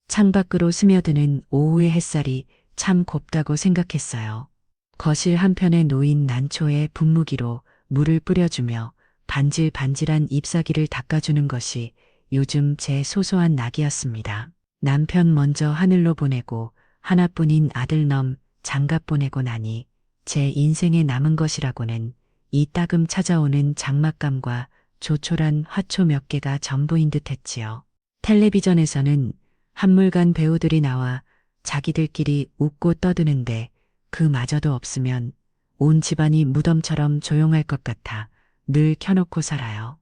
창밖으로 스며드는 오후의 햇살이 참 곱다고 생각했어요. 거실 한편에 놓인 난초에 분무기로 물을 뿌려주며 반질반질한 잎사귀를 닦아주는 것이 요즘 제 소소한 낙이었습니다. 남편 먼저 하늘로 보내고 하나뿐인 아들놈 장갑 보내고 나니 제 인생에 남은 것이라고는 이 따금 찾아오는 장막감과 조촐한 화초 몇 개가 전부인 듯 했지요. 텔레비전에서는 한물간 배우들이 나와 자기들끼리 웃고 떠드는데 그마저도 없으면 온 집안이 무덤처럼 조용할 것 같아 늘 켜놓고 살아요.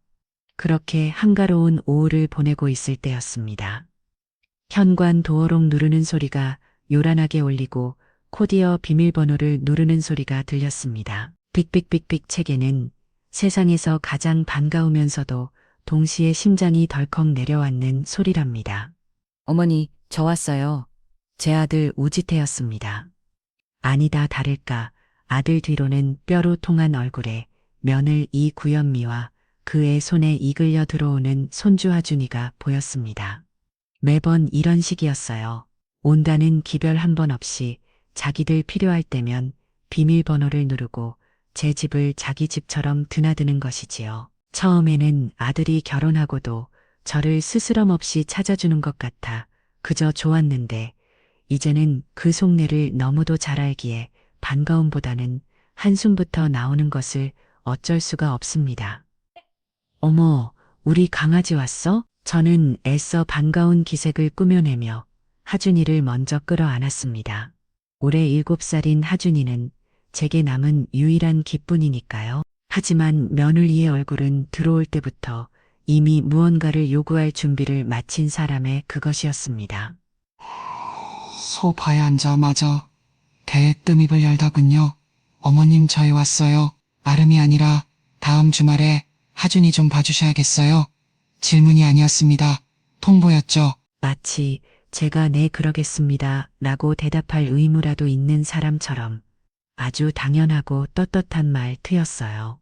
그렇게 한가로운 오후를 보내고 있을 때였습니다. 현관 도어록 누르는 소리가 요란하게 울리고 코디어 비밀번호를 누르는 소리가 들렸습니다. 삑삑삑삑 책에는 세상에서 가장 반가우면서도 동시에 심장이 덜컥 내려앉는 소리랍니다. 어머니, 저 왔어요. 제 아들 우지태였습니다. 아니다 다를까 아들 뒤로는 뼈로 통한 얼굴에 며느리 구현미와 그의 손에 이끌려 들어오는 손주 하준이가 보였습니다. 매번 이런 식이었어요. 온다는 기별 한 번 없이 자기들 필요할 때면 비밀번호를 누르고 제 집을 자기 집처럼 드나드는 것이지요. 처음에는 아들이 결혼하고도 저를 스스럼 없이 찾아주는 것 같아 그저 좋았는데 이제는 그 속내를 너무도 잘 알기에 반가움보다는 한숨부터 나오는 것을 어쩔 수가 없습니다. 어머, 우리 강아지 왔어? 저는 애써 반가운 기색을 꾸며내며 하준이를 먼저 끌어안았습니다. 올해 7살인 하준이는 제게 남은 유일한 기쁨이니까요. 하지만 며느리의 얼굴은 들어올 때부터 이미 무언가를 요구할 준비를 마친 사람의 그것이었습니다. 소파에 앉아마자 대뜸입을 열더군요. 어머님 저희 왔어요. 아름이 아니라 다음 주말에 하준이 좀 봐주셔야겠어요. 질문이 아니었습니다. 통보였죠. 마치 제가 네 그러겠습니다 라고 대답할 의무라도 있는 사람처럼 아주 당연하고 떳떳한 말 트였어요.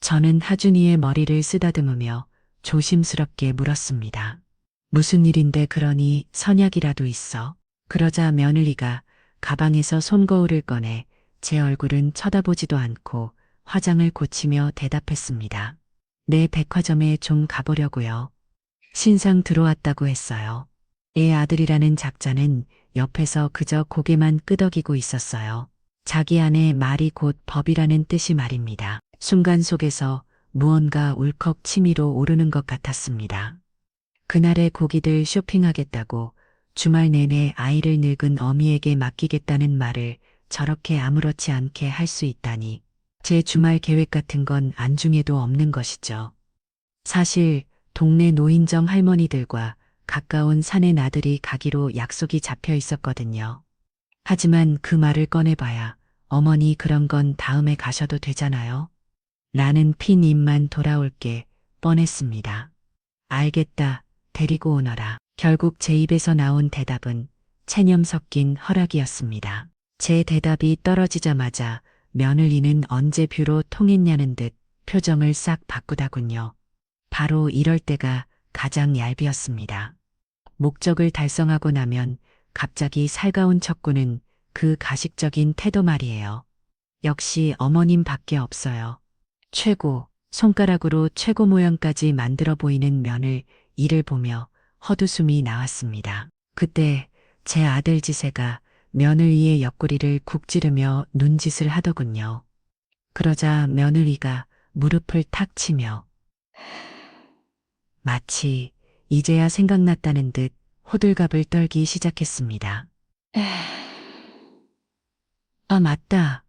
저는 하준이의 머리를 쓰다듬으며 조심스럽게 물었습니다. 무슨 일인데 그러니 선약이라도 있어? 그러자 며느리가 가방에서 손거울을 꺼내 제 얼굴은 쳐다보지도 않고 화장을 고치며 대답했습니다. 내 백화점에 좀 가보려고요. 신상 들어왔다고 했어요. 애 아들이라는 작자는 옆에서 그저 고개만 끄덕이고 있었어요. 자기 안의 말이 곧 법이라는 뜻이 말입니다. 순간 속에서 무언가 울컥 치밀어 오르는 것 같았습니다. 그날의 고기들 쇼핑하겠다고 주말 내내 아이를 늙은 어미에게 맡기겠다는 말을 저렇게 아무렇지 않게 할 수 있다니 제 주말 계획 같은 건 안중에도 없는 것이죠. 사실 동네 노인정 할머니들과 가까운 산에 나들이 가기로 약속이 잡혀 있었거든요. 하지만 그 말을 꺼내봐야 어머니 그런 건 다음에 가셔도 되잖아요. 라는 핀 입만 돌아올게 뻔했습니다. 알겠다. 데리고 오너라. 결국 제 입에서 나온 대답은 체념 섞인 허락이었습니다. 제 대답이 떨어지자마자 며느리는 언제 뷰로 통했냐는 듯 표정을 싹 바꾸다군요. 바로 이럴 때가 가장 얄미웠습니다. 목적을 달성하고 나면 갑자기 살가운 척구는 그 가식적인 태도 말이에요. 역시 어머님밖에 없어요. 최고, 손가락으로 최고 모양까지 만들어 보이는 면을 이를 보며 헛웃음이 나왔습니다. 그때 제 아들 지세가 며느리의 옆구리를 국 찌르며 눈짓을 하더군요. 그러자 며느리가 무릎을 탁 치며 마치 이제야 생각났다는 듯 호들갑을 떨기 시작했습니다. 아, 맞다.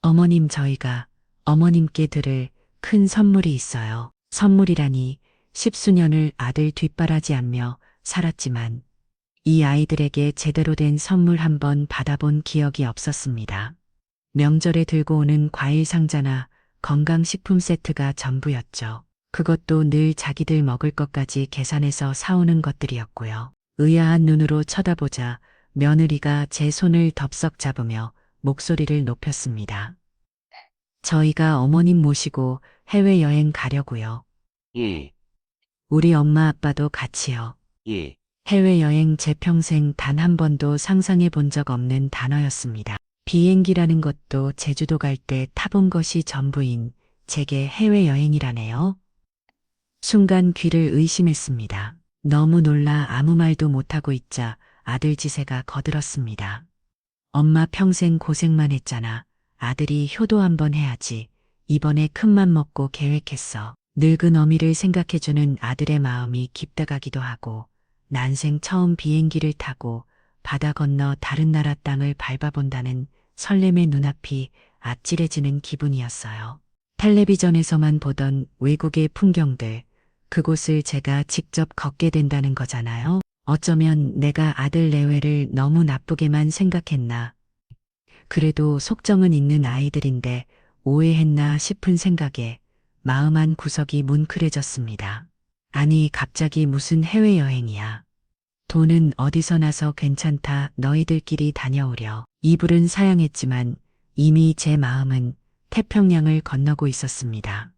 어머님 저희가 어머님께 드릴 큰 선물이 있어요. 선물이라니 10수년을 아들 뒷바라지 않며 살았지만 이 아이들에게 제대로 된 선물 한번 받아본 기억이 없었습니다. 명절에 들고 오는 과일 상자나 건강식품 세트가 전부였죠. 그것도 늘 자기들 먹을 것까지 계산해서 사오는 것들이었고요. 의아한 눈으로 쳐다보자 며느리가 제 손을 덥석 잡으며 목소리를 높였습니다. 저희가 어머님 모시고 해외여행 가려고요. 우리 엄마 아빠도 같이요. 예. 해외여행 제 평생 단 한 번도 상상해 본 적 없는 단어였습니다. 비행기라는 것도 제주도 갈 때 타본 것이 전부인 제게 해외여행이라네요. 순간 귀를 의심했습니다. 너무 놀라 아무 말도 못하고 있자 아들 지세가 거들었습니다. 엄마 평생 고생만 했잖아. 아들이 효도 한번 해야지. 이번에 큰맘 먹고 계획했어. 늙은 어미를 생각해주는 아들의 마음이 깊다가기도 하고 난생 처음 비행기를 타고 바다 건너 다른 나라 땅을 밟아본다는 설렘의 눈앞이 아찔해지는 기분이었어요. 텔레비전에서만 보던 외국의 풍경들, 그곳을 제가 직접 걷게 된다는 거잖아요. 어쩌면 내가 아들 내외를 너무 나쁘게만 생각했나. 그래도 속정은 있는 아이들인데 오해했나 싶은 생각에 마음 한 구석이 뭉클해졌습니다. 아니, 갑자기 무슨 해외여행이야. 돈은 어디서 나서 괜찮다. 너희들끼리 다녀오려. 이불은 사양했지만 이미 제 마음은 태평양을 건너고 있었습니다.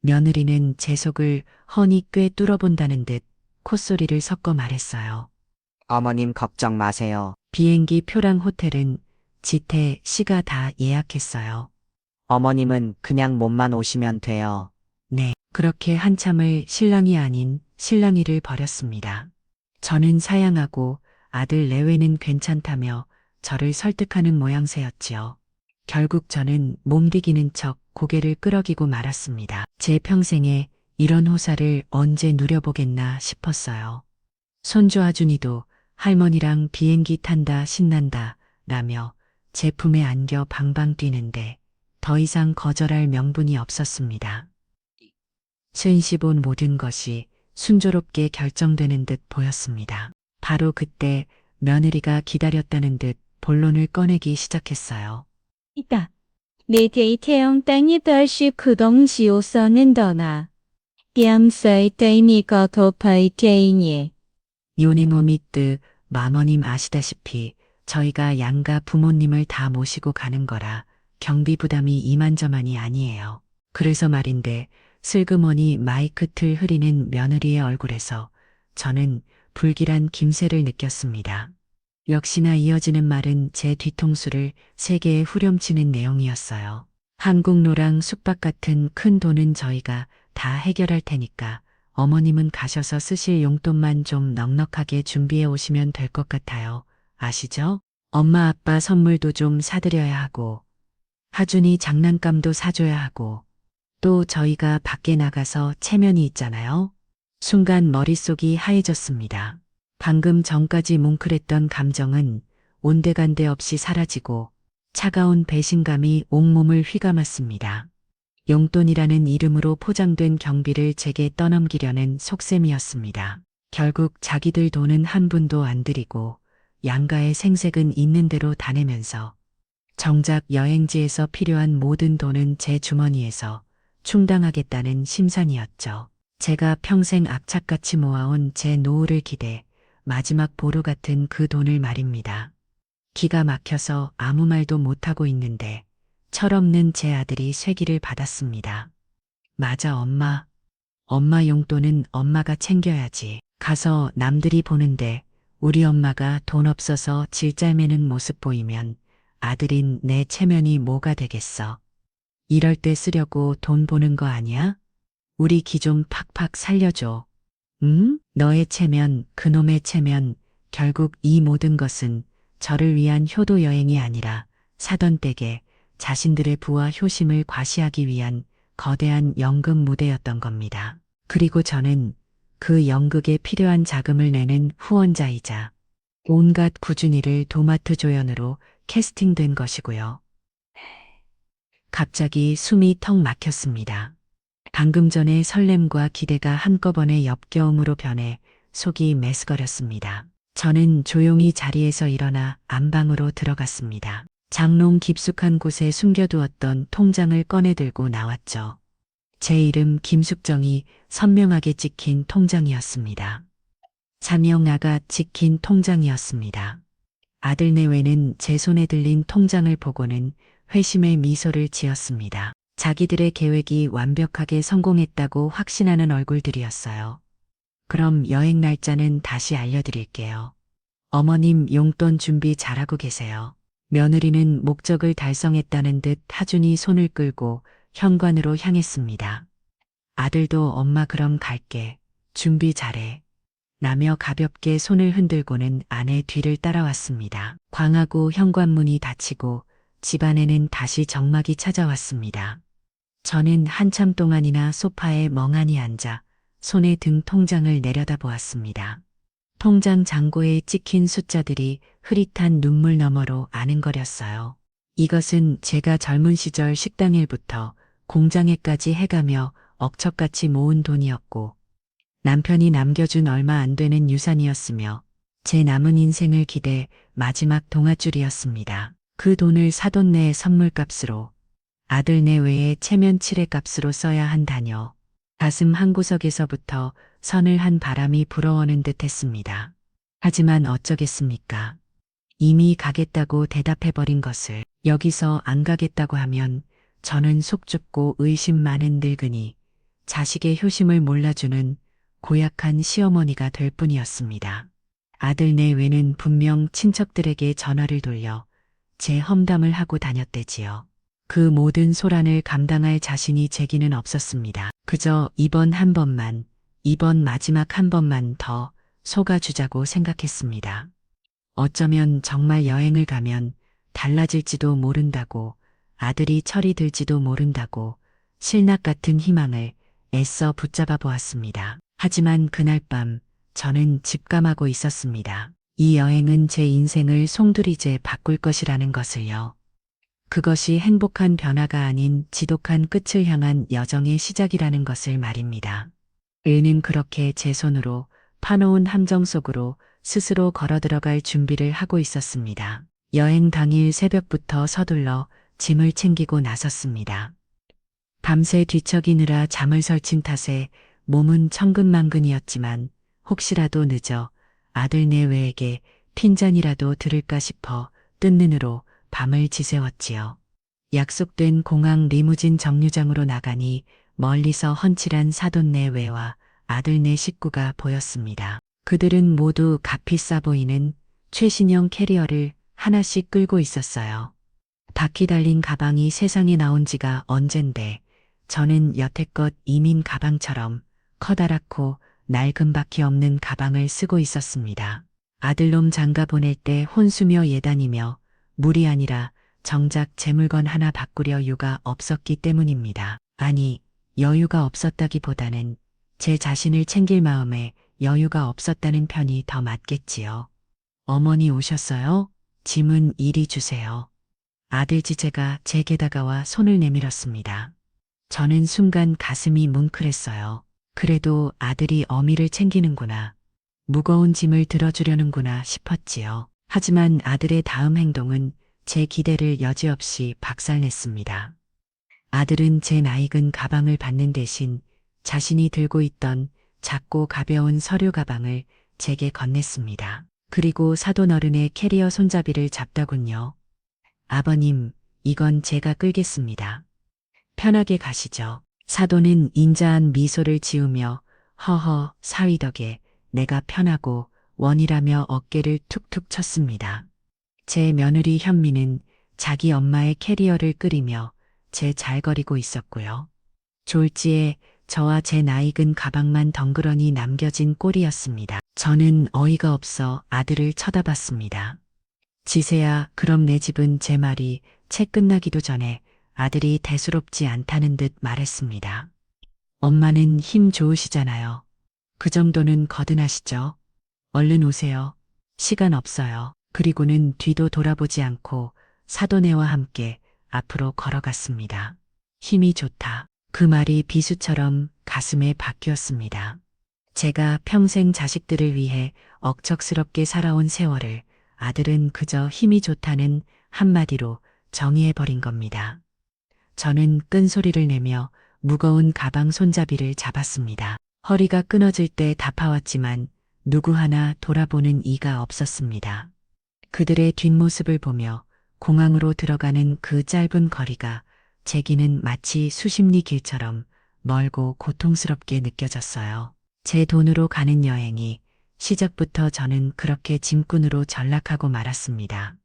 며느리는 제 속을 허니 꽤 뚫어본다는 듯 콧소리를 섞어 말했어요. 어머님 걱정 마세요. 비행기 표랑 호텔은 지태 씨가 다 예약했어요. 어머님은 그냥 몸만 오시면 돼요. 네, 그렇게 한참을 신랑이 아닌 신랑이를 벌였습니다. 저는 사양하고 아들 내외는 괜찮다며 저를 설득하는 모양새였지요. 결국 저는 몸디기는 척 고개를 끄덕이고 말았습니다. 제 평생에 이런 호사를 언제 누려보겠나 싶었어요. 손주 아준이도 할머니랑 비행기 탄다 신난다 라며 제 품에 안겨 방방 뛰는데 더 이상 거절할 명분이 없었습니다. 순시 본 모든 것이 순조롭게 결정되는 듯 보였습니다. 바로 그때 며느리가 기다렸다는 듯 본론을 꺼내기 시작했어요. 的，你哋聽等一對說佢懂少서는 더나 뺨쇠 때니까 도파이테이니 요네모 미뜨 마머님 아시다시피 저희가 양가 부모님을 다 모시고 가는 거라 경비 부담이 이만저만이 아니에요. 그래서 말인데 슬그머니 마이크 틀 흐리는 며느리의 얼굴에서 저는 불길한 김새를 느꼈습니다. 역시나 이어지는 말은 제 뒤통수를 세게에 후렴치는 내용이었어요. 한국노랑 숙박 같은 큰 돈은 저희가 다 해결할 테니까 어머님은 가셔서 쓰실 용돈만 좀 넉넉하게 준비해 오시면 될 것 같아요. 아시죠? 엄마 아빠 선물도 좀 사드려야 하고 하준이 장난감도 사줘야 하고 또 저희가 밖에 나가서 체면이 있잖아요. 순간 머릿속이 하얘졌습니다. 방금 전까지 뭉클했던 감정은 온데간데 없이 사라지고 차가운 배신감이 온몸을 휘감았습니다. 용돈이라는 이름으로 포장된 경비를 제게 떠넘기려는 속셈이었습니다. 결국 자기들 돈은 한 푼도 안 들이고 양가의 생색은 있는 대로 다 내면서 정작 여행지에서 필요한 모든 돈은 제 주머니에서 충당하겠다는 심산이었죠. 제가 평생 악착같이 모아온 제 노후를 기대 마지막 보루 같은 그 돈을 말입니다. 기가 막혀서 아무 말도 못하고 있는데 철없는 제 아들이 쐐기를 받았습니다. 맞아 엄마. 엄마 용돈은 엄마가 챙겨야지. 가서 남들이 보는데 우리 엄마가 돈 없어서 질짤매는 모습 보이면 아들인 내 체면이 뭐가 되겠어. 이럴 때 쓰려고 돈 보는 거 아니야? 우리 기 좀 팍팍 살려줘. 응? 너의 체면, 그놈의 체면, 결국 이 모든 것은 저를 위한 효도 여행이 아니라 사돈 댁에 자신들의 부와 효심을 과시하기 위한 거대한 연극 무대였던 겁니다. 그리고 저는 그 연극에 필요한 자금을 내는 후원자이자 온갖 구준이를 도마트 조연으로 캐스팅된 것이고요. 갑자기 숨이 턱 막혔습니다. 방금 전에 설렘과 기대가 한꺼번에 역겨움으로 변해 속이 메스거렸습니다. 저는 조용히 자리에서 일어나 안방으로 들어갔습니다. 장롱 깊숙한 곳에 숨겨두었던 통장을 꺼내들고 나왔죠. 제 이름 김숙정이 선명하게 찍힌 통장이었습니다. 자명아가 찍힌 통장이었습니다. 아들 내외는 제 손에 들린 통장을 보고는 회심의 미소를 지었습니다. 자기들의 계획이 완벽하게 성공했다고 확신하는 얼굴들이었어요. 그럼 여행 날짜는 다시 알려드릴게요. 어머님 용돈 준비 잘하고 계세요. 며느리는 목적을 달성했다는 듯 하준이 손을 끌고 현관으로 향했습니다. 아들도 엄마 그럼 갈게. 준비 잘해. 라며 가볍게 손을 흔들고는 아내 뒤를 따라왔습니다. 광하고 현관문이 닫히고 집안에는 다시 적막이 찾아왔습니다. 저는 한참 동안이나 소파에 멍하니 앉아 손에 든 통장을 내려다보았습니다. 통장 잔고에 찍힌 숫자들이 흐릿한 눈물 너머로 아른거렸어요. 이것은 제가 젊은 시절 식당일부터 공장에까지 해가며 억척같이 모은 돈이었고 남편이 남겨준 얼마 안 되는 유산이었으며 제 남은 인생을 기대 마지막 동아줄이었습니다. 그 돈을 사돈네 선물값으로 아들네 외에 체면 칠해값으로 써야 한다뇨. 가슴 한구석에서부터 서늘한 바람이 불어오는 듯 했습니다. 하지만 어쩌겠습니까? 이미 가겠다고 대답해버린 것을 여기서 안 가겠다고 하면 저는 속 좁고 의심 많은 늙은이, 자식의 효심을 몰라주는 고약한 시어머니가 될 뿐이었습니다. 아들 내외는 분명 친척들에게 전화를 돌려 제 험담을 하고 다녔대지요. 그 모든 소란을 감당할 자신이 제기는 없었습니다. 그저 이번 한 번만, 이번 마지막 한 번만 더 속아주자고 생각했습니다. 어쩌면 정말 여행을 가면 달라질지도 모른다고, 아들이 철이 들지도 모른다고 실낱 같은 희망을 애써 붙잡아 보았습니다. 하지만 그날 밤 저는 직감하고 있었습니다. 이 여행은 제 인생을 송두리째 바꿀 것이라는 것을요. 그것이 행복한 변화가 아닌 지독한 끝을 향한 여정의 시작이라는 것을 말입니다. 을는 그렇게 제 손으로 파놓은 함정 속으로 스스로 걸어 들어갈 준비를 하고 있었습니다. 여행 당일 새벽부터 서둘러 짐을 챙기고 나섰습니다. 밤새 뒤척이느라 잠을 설친 탓에 몸은 천근만근이었지만 혹시라도 늦어 아들 내외에게 핀잔이라도 들을까 싶어 뜬 눈으로 밤을 지새웠지요. 약속된 공항 리무진 정류장으로 나가니 멀리서 헌칠한 사돈 내외와 아들 내 식구가 보였습니다. 그들은 모두 값비싸 보이는 최신형 캐리어를 하나씩 끌고 있었어요. 바퀴 달린 가방이 세상에 나온 지가 언젠데 저는 여태껏 이민 가방처럼 커다랗고 낡은 바퀴 없는 가방을 쓰고 있었습니다. 아들놈 장가 보낼 때 혼수며 예단이며 물이 아니라 정작 제 물건 하나 바꾸려 여유가 없었기 때문입니다. 아니, 여유가 없었다기보다는 제 자신을 챙길 마음에 여유가 없었다는 편이 더 맞겠지요. 어머니 오셨어요? 짐은 이리 주세요. 아들 지제가 제게다가 와 손을 내밀었습니다. 저는 순간 가슴이 뭉클했어요. 그래도 아들이 어미를 챙기는구나. 무거운 짐을 들어주려는구나 싶었지요. 하지만 아들의 다음 행동은 제 기대를 여지없이 박살냈습니다. 아들은 제 낡은 가방을 받는 대신 자신이 들고 있던 작고 가벼운 서류 가방을 제게 건넸습니다. 그리고 사돈 어른의 캐리어 손잡이를 잡더군요. 아버님, 이건 제가 끌겠습니다. 편하게 가시죠. 사돈은 인자한 미소를 지으며 허허 사위 덕에 내가 편하고 원이라며 어깨를 툭툭 쳤습니다. 제 며느리 현미는 자기 엄마의 캐리어를 끓이며 제 잘거리고 있었고요. 졸지에 저와 제 낡은 가방만 덩그러니 남겨진 꼴이었습니다. 저는 어이가 없어 아들을 쳐다봤습니다. 지세야, 그럼 내 집은 제 말이 채 끝나기도 전에 아들이 대수롭지 않다는 듯 말했습니다. 엄마는 힘 좋으시잖아요. 그 정도는 거듭하시죠. 얼른 오세요. 시간 없어요. 그리고는 뒤도 돌아보지 않고 사돈네와 함께 앞으로 걸어갔습니다. 힘이 좋다. 그 말이 비수처럼 가슴에 박혔습니다. 제가 평생 자식들을 위해 억척스럽게 살아온 세월을 아들은 그저 힘이 좋다는 한마디로 정의해버린 겁니다. 저는 끈소리를 내며 무거운 가방 손잡이를 잡았습니다. 허리가 끊어질 때 다파왔지만 누구 하나 돌아보는 이가 없었습니다. 그들의 뒷모습을 보며 공항으로 들어가는 그 짧은 거리가 제기는 마치 수십 리 길처럼 멀고 고통스럽게 느껴졌어요. 제 돈으로 가는 여행이 시작부터 저는 그렇게 짐꾼으로 전락하고 말았습니다.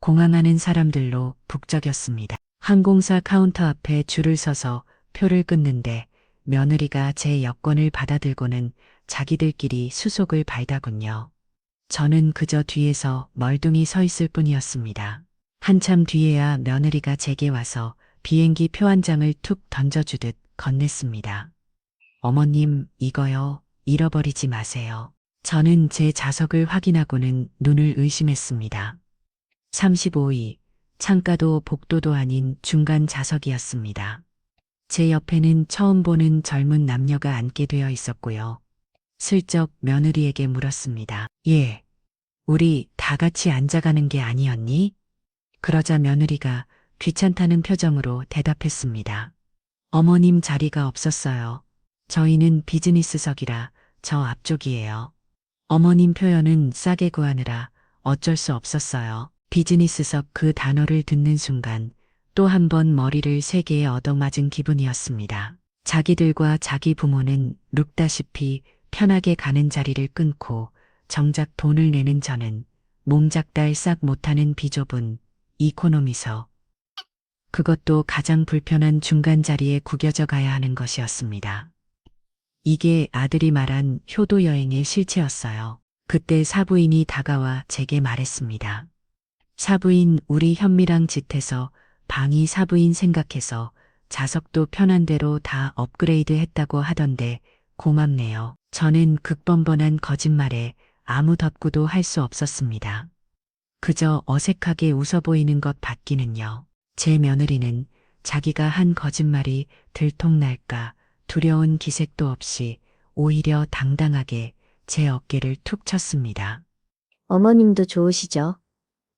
공항하는 사람들로 북적였습니다. 항공사 카운터 앞에 줄을 서서 표를 끊는데 며느리가 제 여권을 받아들고는 자기들끼리 수속을 발다군요. 저는 그저 뒤에서 멀뚱히 서 있을 뿐이었습니다. 한참 뒤에야 며느리가 제게 와서 비행기 표 한 장을 툭 던져주듯 건넸습니다. 어머님, 이거요. 잃어버리지 마세요. 저는 제 자석을 확인하고는 눈을 의심했습니다. 35위, 창가도 복도도 아닌 중간 좌석이었습니다. 제 옆에는 처음 보는 젊은 남녀가 앉게 되어 있었고요. 슬쩍 며느리에게 물었습니다. 예, 우리 다 같이 앉아가는 게 아니었니? 그러자 며느리가 귀찮다는 표정으로 대답했습니다. 어머님 자리가 없었어요. 저희는 비즈니스석이라 저 앞쪽이에요. 어머님 표현은 싸게 구하느라 어쩔 수 없었어요. 비즈니스석 그 단어를 듣는 순간 또 한 번 머리를 세게 얻어맞은 기분이었습니다. 자기들과 자기 부모는 룩다시피 편하게 가는 자리를 끊고 정작 돈을 내는 저는 몸작달 싹 못하는 비좁은 이코노미석, 그것도 가장 불편한 중간 자리에 구겨져 가야 하는 것이었습니다. 이게 아들이 말한 효도 여행의 실체였어요. 그때 사부인이 다가와 제게 말했습니다. 사부인, 우리 현미랑 짓해서 방이 사부인 생각해서 좌석도 편한 대로 다 업그레이드 했다고 하던데 고맙네요. 저는 극번번한 거짓말에 아무 덧구도 할 수 없었습니다. 그저 어색하게 웃어 보이는 것 밖에는요. 제 며느리는 자기가 한 거짓말이 들통날까 두려운 기색도 없이 오히려 당당하게 제 어깨를 툭 쳤습니다. 어머님도 좋으시죠?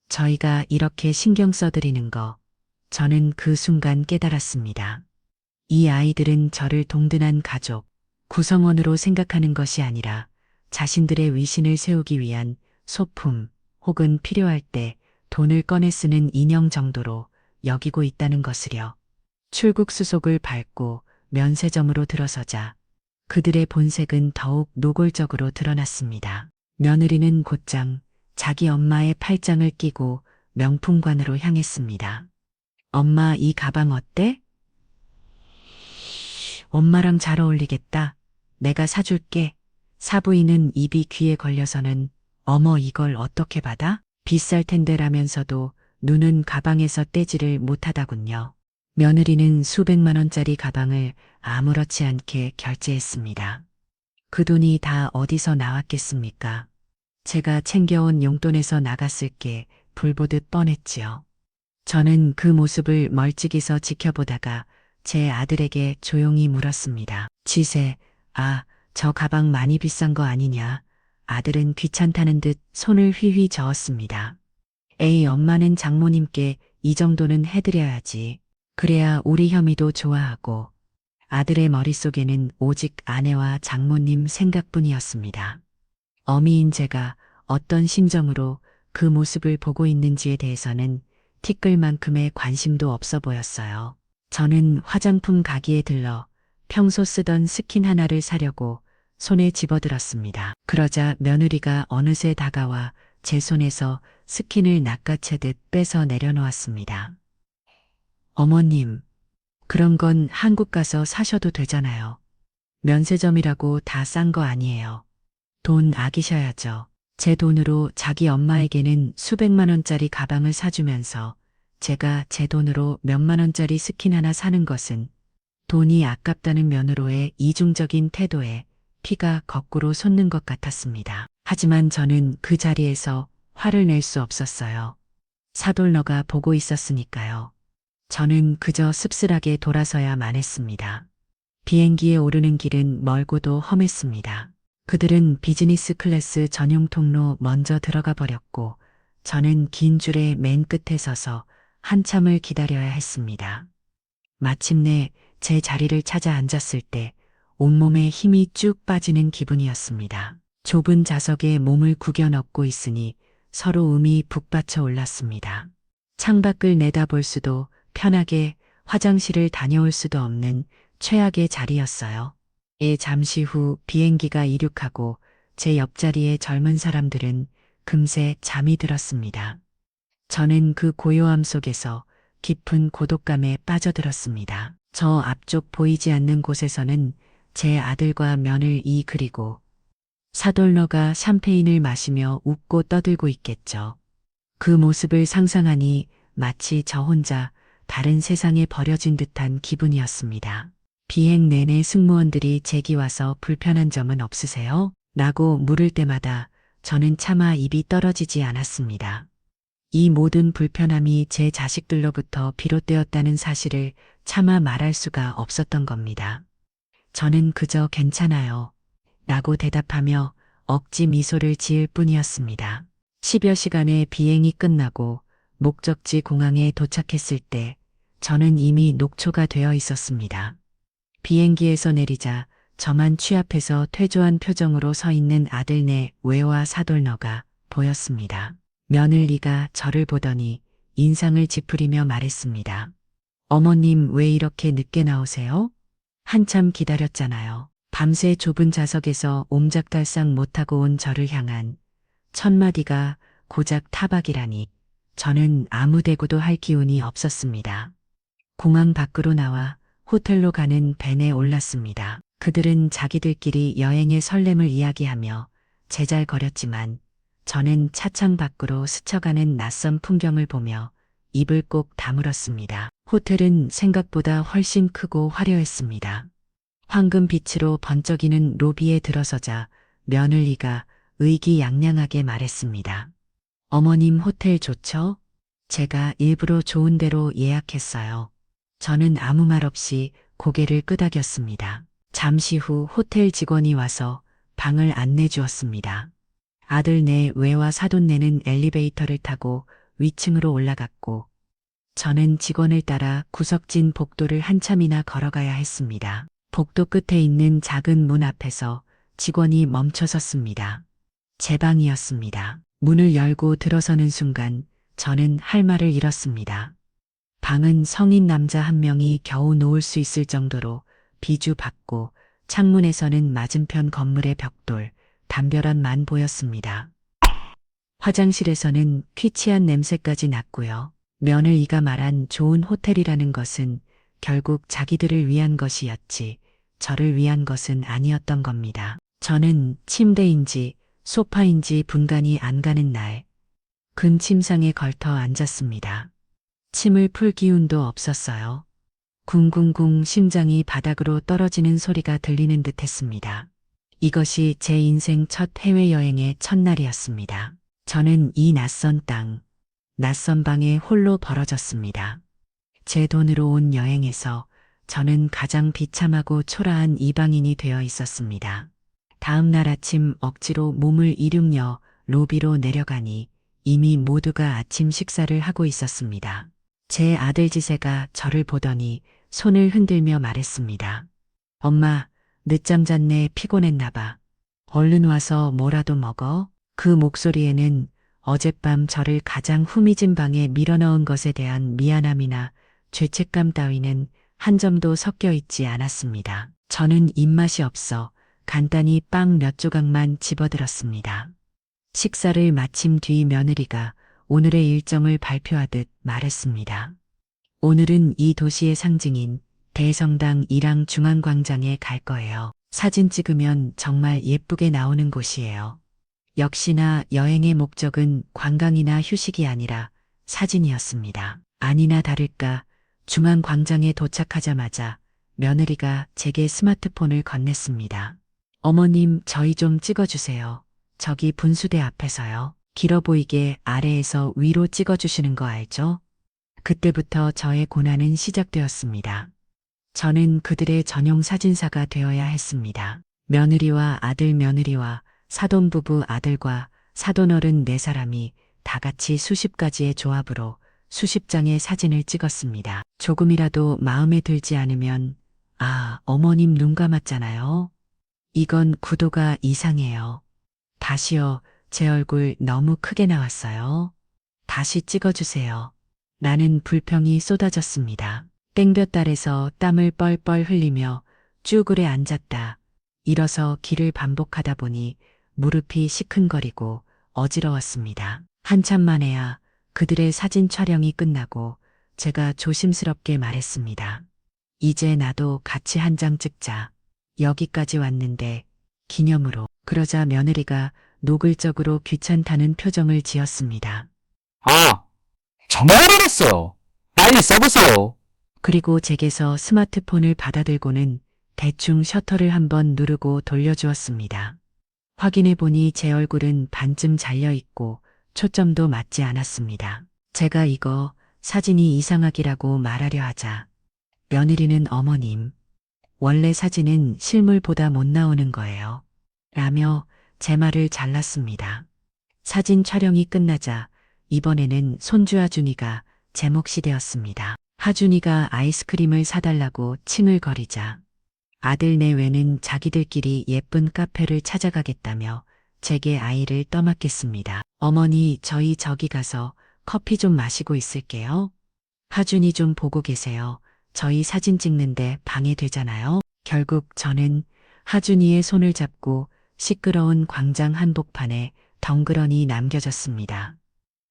저희가 이렇게 신경 써드리는 거, 저는 그 순간 깨달았습니다. 이 아이들은 저를 동등한 가족, 구성원으로 생각하는 것이 아니라 자신들의 위신을 세우기 위한 소품 혹은 필요할 때 돈을 꺼내 쓰는 인형 정도로 여기고 있다는 것을요. 출국 수속을 밟고 면세점으로 들어서자 그들의 본색은 더욱 노골적으로 드러났습니다. 며느리는 곧장 자기 엄마의 팔짱을 끼고 명품관으로 향했습니다. 엄마, 이 가방 어때? 엄마랑 잘 어울리겠다. 내가 사줄게. 사부인은 입이 귀에 걸려서는 어머, 이걸 어떻게 받아? 비쌀 텐데라면서도 눈은 가방에서 떼지를 못하다군요. 며느리는 수백만 원짜리 가방을 아무렇지 않게 결제했습니다. 그 돈이 다 어디서 나왔겠습니까? 제가 챙겨온 용돈에서 나갔을 게 불보듯 뻔했지요. 저는 그 모습을 멀찍이서 지켜보다가 제 아들에게 조용히 물었습니다. 지세, 저 가방 많이 비싼 거 아니냐? 아들은 귀찮다는 듯 손을 휘휘 저었습니다. 에이, 엄마는 장모님께 이 정도는 해드려야지. 그래야 우리 혐의도 좋아하고. 아들의 머릿속에는 오직 아내와 장모님 생각뿐이었습니다. 어미인 제가 어떤 심정으로 그 모습을 보고 있는지에 대해서는 티끌만큼의 관심도 없어 보였어요. 저는 화장품 가게에 들러 평소 쓰던 스킨 하나를 사려고 손에 집어들었습니다. 그러자 며느리가 어느새 다가와 제 손에서 스킨을 낚아채듯 빼서 내려놓았습니다. 어머님, 그런 건 한국 가서 사셔도 되잖아요. 면세점이라고 다 싼 거 아니에요. 돈 아끼셔야죠. 제 돈으로 자기 엄마에게는 수백만 원짜리 가방을 사주면서 제가 제 돈으로 몇만 원짜리 스킨 하나 사는 것은 돈이 아깝다는 면으로의 이중적인 태도에 피가 거꾸로 솟는 것 같았습니다. 하지만 저는 그 자리에서 화를 낼 수 없었어요. 사돌너가 보고 있었으니까요. 저는 그저 씁쓸하게 돌아서야만 했습니다. 비행기에 오르는 길은 멀고도 험했습니다. 그들은 비즈니스 클래스 전용 통로 먼저 들어가 버렸고 저는 긴 줄의 맨 끝에 서서 한참을 기다려야 했습니다. 마침내 제 자리를 찾아 앉았을 때 온몸에 힘이 쭉 빠지는 기분이었습니다. 좁은 좌석에 몸을 구겨 넣고 있으니 서로 음이 북받쳐 올랐습니다. 창밖을 내다볼 수도 편하게 화장실을 다녀올 수도 없는 최악의 자리였어요. 잠시 후 비행기가 이륙하고 제 옆자리의 젊은 사람들은 금세 잠이 들었습니다. 저는 그 고요함 속에서 깊은 고독감에 빠져들었습니다. 저 앞쪽 보이지 않는 곳에서는 제 아들과 며느리 그리고 사돌러가 샴페인을 마시며 웃고 떠들고 있겠죠. 그 모습을 상상하니 마치 저 혼자 다른 세상에 버려진 듯한 기분이었습니다. 비행 내내 승무원들이 제기 와서 불편한 점은 없으세요? 라고 물을 때마다 저는 차마 입이 떨어지지 않았습니다. 이 모든 불편함이 제 자식들로부터 비롯되었다는 사실을 차마 말할 수가 없었던 겁니다. 저는 그저 괜찮아요. 라고 대답하며 억지 미소를 지을 뿐이었습니다. 10여 시간의 비행이 끝나고 목적지 공항에 도착했을 때 저는 이미 녹초가 되어 있었습니다. 비행기에서 내리자 저만 취합해서 퇴조한 표정으로 서 있는 아들네 외와 사돌너가 보였습니다. 며느리가 저를 보더니 인상을 찌푸리며 말했습니다. 어머님 왜 이렇게 늦게 나오세요? 한참 기다렸잖아요. 밤새 좁은 좌석에서 옴짝달싹 못하고 온 저를 향한 첫마디가 고작 타박이라니 저는 아무 대고도 할 기운이 없었습니다. 공항 밖으로 나와 호텔로 가는 벤에 올랐습니다. 그들은 자기들끼리 여행의 설렘을 이야기하며 제잘거렸지만 저는 차창 밖으로 스쳐가는 낯선 풍경을 보며 입을 꼭 다물었습니다. 호텔은 생각보다 훨씬 크고 화려했습니다. 황금 빛으로 번쩍이는 로비에 들어서자 며느리가 의기양양하게 말했습니다. 어머님 호텔 좋죠? 제가 일부러 좋은 데로 예약했어요. 저는 아무 말 없이 고개를 끄덕였습니다. 잠시 후 호텔 직원이 와서 방을 안내 주었습니다. 아들네 외와 사돈네는 엘리베이터를 타고 위층으로 올라갔고 저는 직원을 따라 구석진 복도를 한참이나 걸어가야 했습니다. 복도 끝에 있는 작은 문 앞에서 직원이 멈춰섰습니다. 제 방이었습니다. 문을 열고 들어서는 순간 저는 할 말을 잃었습니다. 방은 성인 남자 한 명이 겨우 놓을 수 있을 정도로 비주박고 창문에서는 맞은편 건물의 벽돌, 담벼락만 보였습니다. 화장실에서는 퀴치한 냄새까지 났고요. 며느리가 말한 좋은 호텔이라는 것은 결국 자기들을 위한 것이었지 저를 위한 것은 아니었던 겁니다. 저는 침대인지 소파인지 분간이 안 가는 날 근침상에 걸터 앉았습니다. 침을 풀 기운도 없었어요. 쿵쿵쿵 심장이 바닥으로 떨어지는 소리가 들리는 듯 했습니다. 이것이 제 인생 첫 해외여행의 첫날이었습니다. 저는 이 낯선 땅, 낯선 방에 홀로 벌어졌습니다. 제 돈으로 온 여행에서 저는 가장 비참하고 초라한 이방인이 되어 있었습니다. 다음 날 아침 억지로 몸을 이륙여 로비로 내려가니 이미 모두가 아침 식사를 하고 있었습니다. 제 아들 지세가 저를 보더니 손을 흔들며 말했습니다. 엄마, 늦잠 잤네. 피곤했나 봐. 얼른 와서 뭐라도 먹어. 그 목소리에는 어젯밤 저를 가장 후미진 방에 밀어넣은 것에 대한 미안함이나 죄책감 따위는 한 점도 섞여 있지 않았습니다. 저는 입맛이 없어 간단히 빵 몇 조각만 집어들었습니다. 식사를 마친 뒤 며느리가 오늘의 일정을 발표하듯 말했습니다. 오늘은 이 도시의 상징인 대성당 일왕 중앙광장에 갈 거예요. 사진 찍으면 정말 예쁘게 나오는 곳이에요. 역시나 여행의 목적은 관광이나 휴식이 아니라 사진이었습니다. 아니나 다를까 중앙광장에 도착하자마자 며느리가 제게 스마트폰을 건넸습니다. 어머님, 저희 좀 찍어주세요. 저기 분수대 앞에서요. 길어 보이게 아래에서 위로 찍어주시는 거 알죠? 그때부터 저의 고난은 시작되었습니다. 저는 그들의 전용 사진사가 되어야 했습니다. 며느리와 아들 며느리와 사돈 부부 아들과 사돈 어른 4사람이 다 같이 수십 가지의 조합으로 수십 장의 사진을 찍었습니다. 조금이라도 마음에 들지 않으면 어머님 눈 감았잖아요. 이건 구도가 이상해요. 다시요. 제 얼굴 너무 크게 나왔어요. 다시 찍어주세요. 라는 불평이 쏟아졌습니다. 땡볕 아래서 땀을 뻘뻘 흘리며 쭈그레 앉았다 일어서 길을 반복하다 보니 무릎이 시큰거리고 어지러웠습니다. 한참 만에야 그들의 사진 촬영이 끝나고 제가 조심스럽게 말했습니다. 이제 나도 같이 한 장 찍자. 여기까지 왔는데 기념으로. 그러자 며느리가 노골적으로 귀찮다는 표정을 지었습니다. 아, 정말 알았어요. 빨리 써보세요. 그리고 제게서 스마트폰을 받아들고는 대충 셔터를 한번 누르고 돌려주었습니다. 확인해 보니 제 얼굴은 반쯤 잘려있고 초점도 맞지 않았습니다. 제가 이거 사진이 이상하기라고 말하려 하자 며느리는 어머님, 원래 사진은 실물보다 못 나오는 거예요. 라며 제 말을 잘랐습니다. 사진 촬영이 끝나자 이번에는 손주 하준이가 제 몫이 되었습니다. 하준이가 아이스크림을 사달라고 칭을거리자 아들 내외는 자기들끼리 예쁜 카페를 찾아가겠다며 제게 아이를 떠맡겠습니다. 어머니, 저희 저기 가서 커피 좀 마시고 있을게요. 하준이 좀 보고 계세요. 저희 사진 찍는데 방해되잖아요. 결국 저는 하준이의 손을 잡고 시끄러운 광장 한복판에 덩그러니 남겨졌습니다.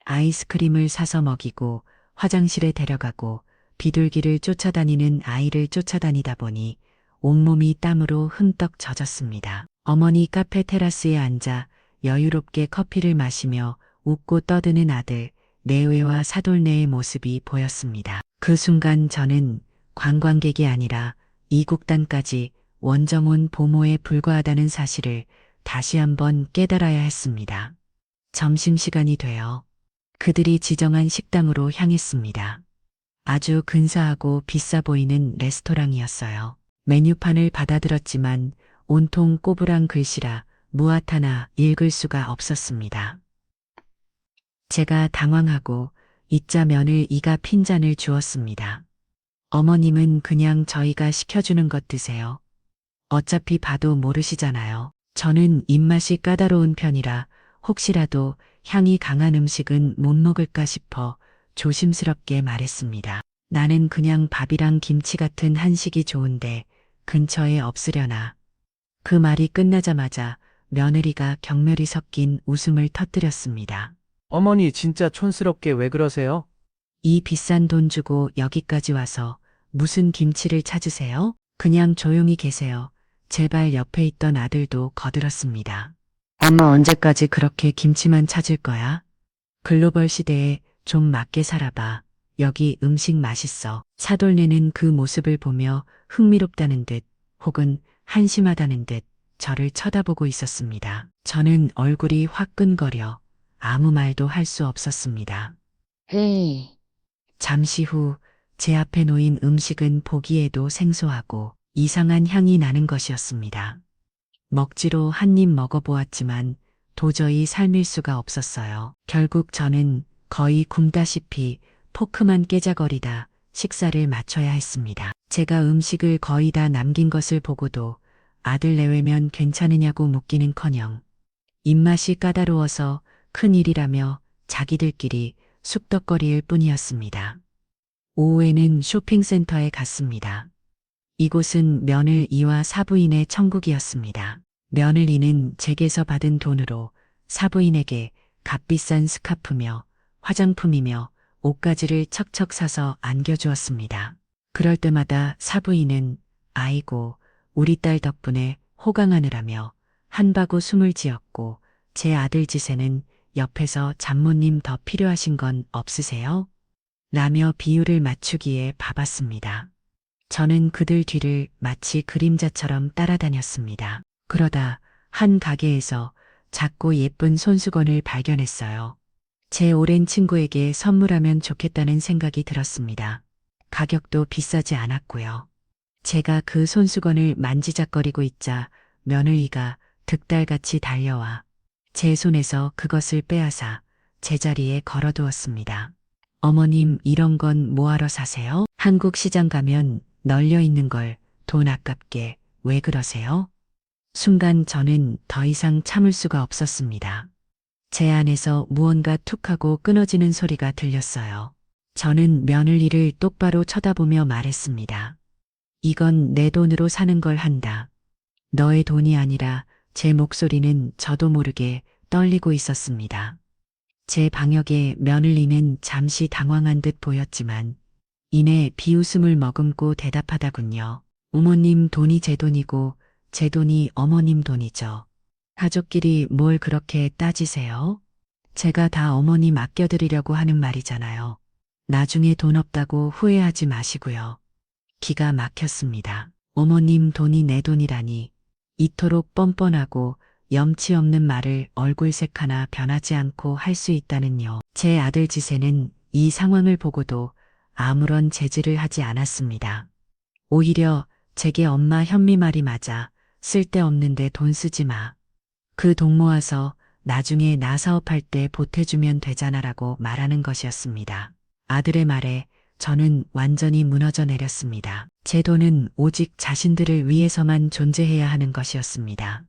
아이스크림을 사서 먹이고 화장실에 데려가고 비둘기를 쫓아다니는 아이를 쫓아다니다 보니 온몸이 땀으로 흠떡 젖었습니다. 어머니 카페 테라스에 앉아 여유롭게 커피를 마시며 웃고 떠드는 아들, 내외와 사돌네의 모습이 보였습니다. 그 순간 저는 관광객이 아니라 이국단까지 원정온 보모에 불과하다는 사실을 다시 한번 깨달아야 했습니다. 점심시간이 되어 그들이 지정한 식당으로 향했습니다. 아주 근사하고 비싸 보이는 레스토랑이었어요. 메뉴판을 받아들었지만 온통 꼬부랑 글씨라 무앗 하나 읽을 수가 없었습니다. 제가 당황하고 이자 면을 이가 핀잔을 주었습니다. 어머님은 그냥 저희가 시켜주는 것 드세요. 어차피 봐도 모르시잖아요. 저는 입맛이 까다로운 편이라 혹시라도 향이 강한 음식은 못 먹을까 싶어 조심스럽게 말했습니다. 나는 그냥 밥이랑 김치 같은 한식이 좋은데 근처에 없으려나. 그 말이 끝나자마자 며느리가 경멸이 섞인 웃음을 터뜨렸습니다. 어머니 진짜 촌스럽게 왜 그러세요? 이 비싼 돈 주고 여기까지 와서 무슨 김치를 찾으세요? 그냥 조용히 계세요. 제발 옆에 있던 아들도 거들었습니다. 엄마 언제까지 그렇게 김치만 찾을 거야? 글로벌 시대에 좀 맞게 살아봐. 여기 음식 맛있어. 사돌네는 그 모습을 보며 흥미롭다는 듯 혹은 한심하다는 듯 저를 쳐다보고 있었습니다. 저는 얼굴이 화끈거려 아무 말도 할 수 없었습니다. 잠시 후 제 앞에 놓인 음식은 보기에도 생소하고 이상한 향이 나는 것이었습니다. 먹지로 한 입 먹어보았지만 도저히 삶일 수가 없었어요. 결국 저는 거의 굶다시피 포크만 깨작거리다 식사를 마쳐야 했습니다. 제가 음식을 거의 다 남긴 것을 보고도 아들 내외면 괜찮으냐고 묻기는커녕 입맛이 까다로워서 큰일이라며 자기들끼리 쑥덕거릴 뿐이었습니다. 오후에는 쇼핑센터에 갔습니다. 이곳은 며느 이와 사부인의 천국이었습니다. 며느리는 제게서 받은 돈으로 사부인에게 값비싼 스카프며 화장품이며 옷가지를 척척 사서 안겨주었습니다. 그럴 때마다 사부인은 아이고 우리 딸 덕분에 호강하느라며 한바구 숨을 지었고 제 아들 지세는 옆에서 장모님 더 필요하신 건 없으세요? 라며 비율을 맞추기에 바빴습니다. 저는 그들 뒤를 마치 그림자처럼 따라다녔습니다. 그러다 한 가게에서 작고 예쁜 손수건을 발견했어요. 제 오랜 친구에게 선물하면 좋겠다는 생각이 들었습니다. 가격도 비싸지 않았고요. 제가 그 손수건을 만지작거리고 있자 며느리가 득달같이 달려와 제 손에서 그것을 빼앗아 제자리에 걸어두었습니다. 어머님, 이런 건 뭐하러 사세요? 한국 시장 가면 널려 있는 걸 돈 아깝게 왜 그러세요? 순간 저는 더 이상 참을 수가 없었습니다. 제 안에서 무언가 툭하고 끊어지는 소리가 들렸어요. 저는 며느리를 똑바로 쳐다보며 말했습니다. 이건 내 돈으로 사는 걸 한다. 너의 돈이 아니라 제 목소리는 저도 모르게 떨리고 있었습니다. 제 방역에 며느리는 잠시 당황한 듯 보였지만 이내 비웃음을 머금고 대답하더군요. 어머님 돈이 제 돈이고 제 돈이 어머님 돈이죠. 가족끼리 뭘 그렇게 따지세요? 제가 다 어머님 아껴드리려고 하는 말이잖아요. 나중에 돈 없다고 후회하지 마시고요. 기가 막혔습니다. 어머님 돈이 내 돈이라니 이토록 뻔뻔하고 염치 없는 말을 얼굴색 하나 변하지 않고 할 수 있다는요. 제 아들 지세는 이 상황을 보고도 아무런 제지를 하지 않았습니다. 오히려 제게 엄마 현미 말이 맞아 쓸데없는데 돈 쓰지 마. 그 돈 모아서 나중에 나 사업할 때 보태주면 되잖아라고 말하는 것이었습니다. 아들의 말에 저는 완전히 무너져 내렸습니다. 제 돈은 오직 자신들을 위해서만 존재해야 하는 것이었습니다.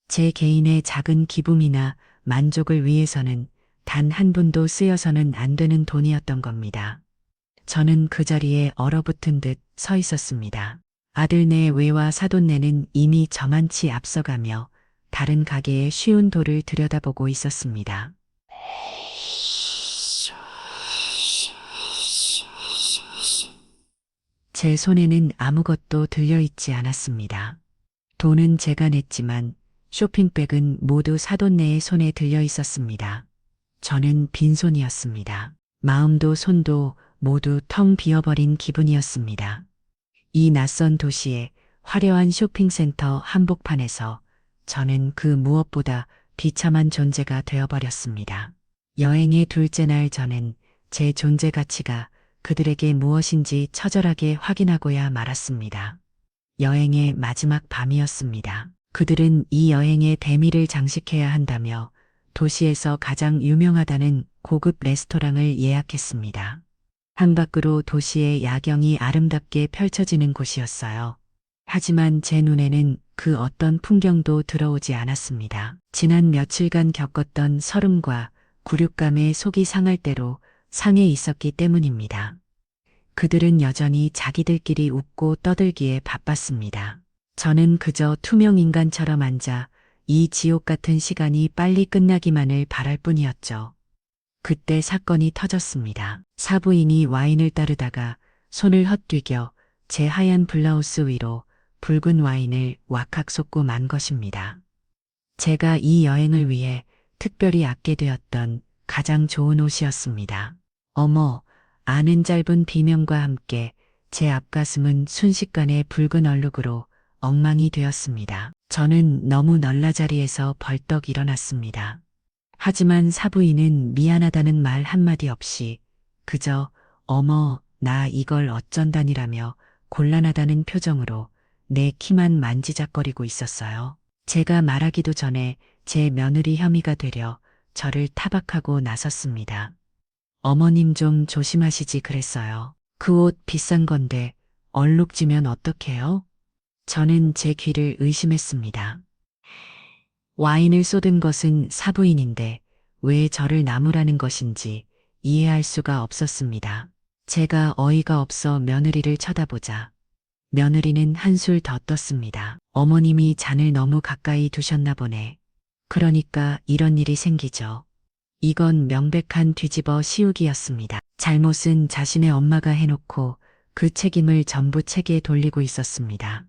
제 개인의 작은 기쁨이나 만족을 위해서는 단 한 푼도 쓰여서는 안 되는 돈이었던 겁니다. 저는 그 자리에 얼어붙은 듯 서 있었습니다. 아들네 외와 사돈네는 이미 저만치 앞서가며 다른 가게에 쉬운 돌을 들여다보고 있었습니다. 제 손에는 아무것도 들려있지 않았습니다. 돈은 제가 냈지만 쇼핑백은 모두 사돈네의 손에 들려 있었습니다. 저는 빈손이었습니다. 마음도 손도 모두 텅 비어버린 기분이었습니다. 이 낯선 도시의 화려한 쇼핑센터 한복판에서 저는 그 무엇보다 비참한 존재가 되어버렸습니다. 여행의 둘째 날 저는 제 존재 가치가 그들에게 무엇인지 처절하게 확인하고야 말았습니다. 여행의 마지막 밤이었습니다. 그들은 이 여행의 대미를 장식해야 한다며 도시에서 가장 유명하다는 고급 레스토랑을 예약했습니다. 창밖으로 도시의 야경이 아름답게 펼쳐지는 곳이었어요. 하지만 제 눈에는 그 어떤 풍경도 들어오지 않았습니다. 지난 며칠간 겪었던 설움과 굴욕감에 속이 상할 대로 상해 있었기 때문입니다. 그들은 여전히 자기들끼리 웃고 떠들기에 바빴습니다. 저는 그저 투명 인간처럼 앉아 이 지옥 같은 시간이 빨리 끝나기만을 바랄 뿐이었죠. 그때 사건이 터졌습니다. 사부인이 와인을 따르다가 손을 헛디뎌 제 하얀 블라우스 위로 붉은 와인을 왁칵 쏟고 만 것입니다. 제가 이 여행을 위해 특별히 아껴 되었던 가장 좋은 옷이었습니다. 어머, 아는 짧은 비명과 함께 제 앞가슴은 순식간에 붉은 얼룩으로 엉망이 되었습니다. 저는 너무 놀라 자리에서 벌떡 일어났습니다. 하지만 사부인은 미안하다는 말 한마디 없이 그저 어머, 나 이걸 어쩐다니라며 곤란하다는 표정으로 내 키만 만지작거리고 있었어요. 제가 말하기도 전에 제 며느리 혐의가 되려 저를 타박하고 나섰습니다. 어머님 좀 조심하시지 그랬어요. 그 옷 비싼 건데 얼룩지면 어떡해요? 저는 제 귀를 의심했습니다. 와인을 쏟은 것은 사부인인데 왜 저를 나무라는 것인지 이해할 수가 없었습니다. 제가 어이가 없어 며느리를 쳐다보자 며느리는 한술 더 떴습니다. 어머님이 잔을 너무 가까이 두셨나 보네. 그러니까 이런 일이 생기죠. 이건 명백한 뒤집어 씌우기였습니다. 잘못은 자신의 엄마가 해놓고 그 책임을 전부 책에 돌리고 있었습니다.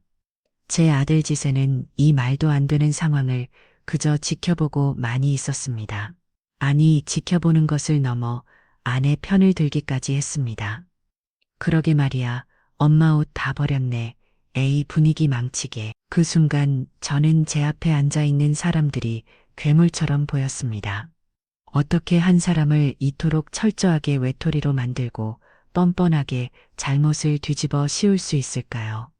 제 아들 지세는 이 말도 안 되는 상황을 그저 지켜보고 많이 있었습니다. 아니, 지켜보는 것을 넘어 아내 편을 들기까지 했습니다. 그러게 말이야, 엄마 옷 다 버렸네. 에이, 분위기 망치게. 그 순간 저는 제 앞에 앉아있는 사람들이 괴물처럼 보였습니다. 어떻게 한 사람을 이토록 철저하게 외톨이로 만들고 뻔뻔하게 잘못을 뒤집어 씌울 수 있을까요?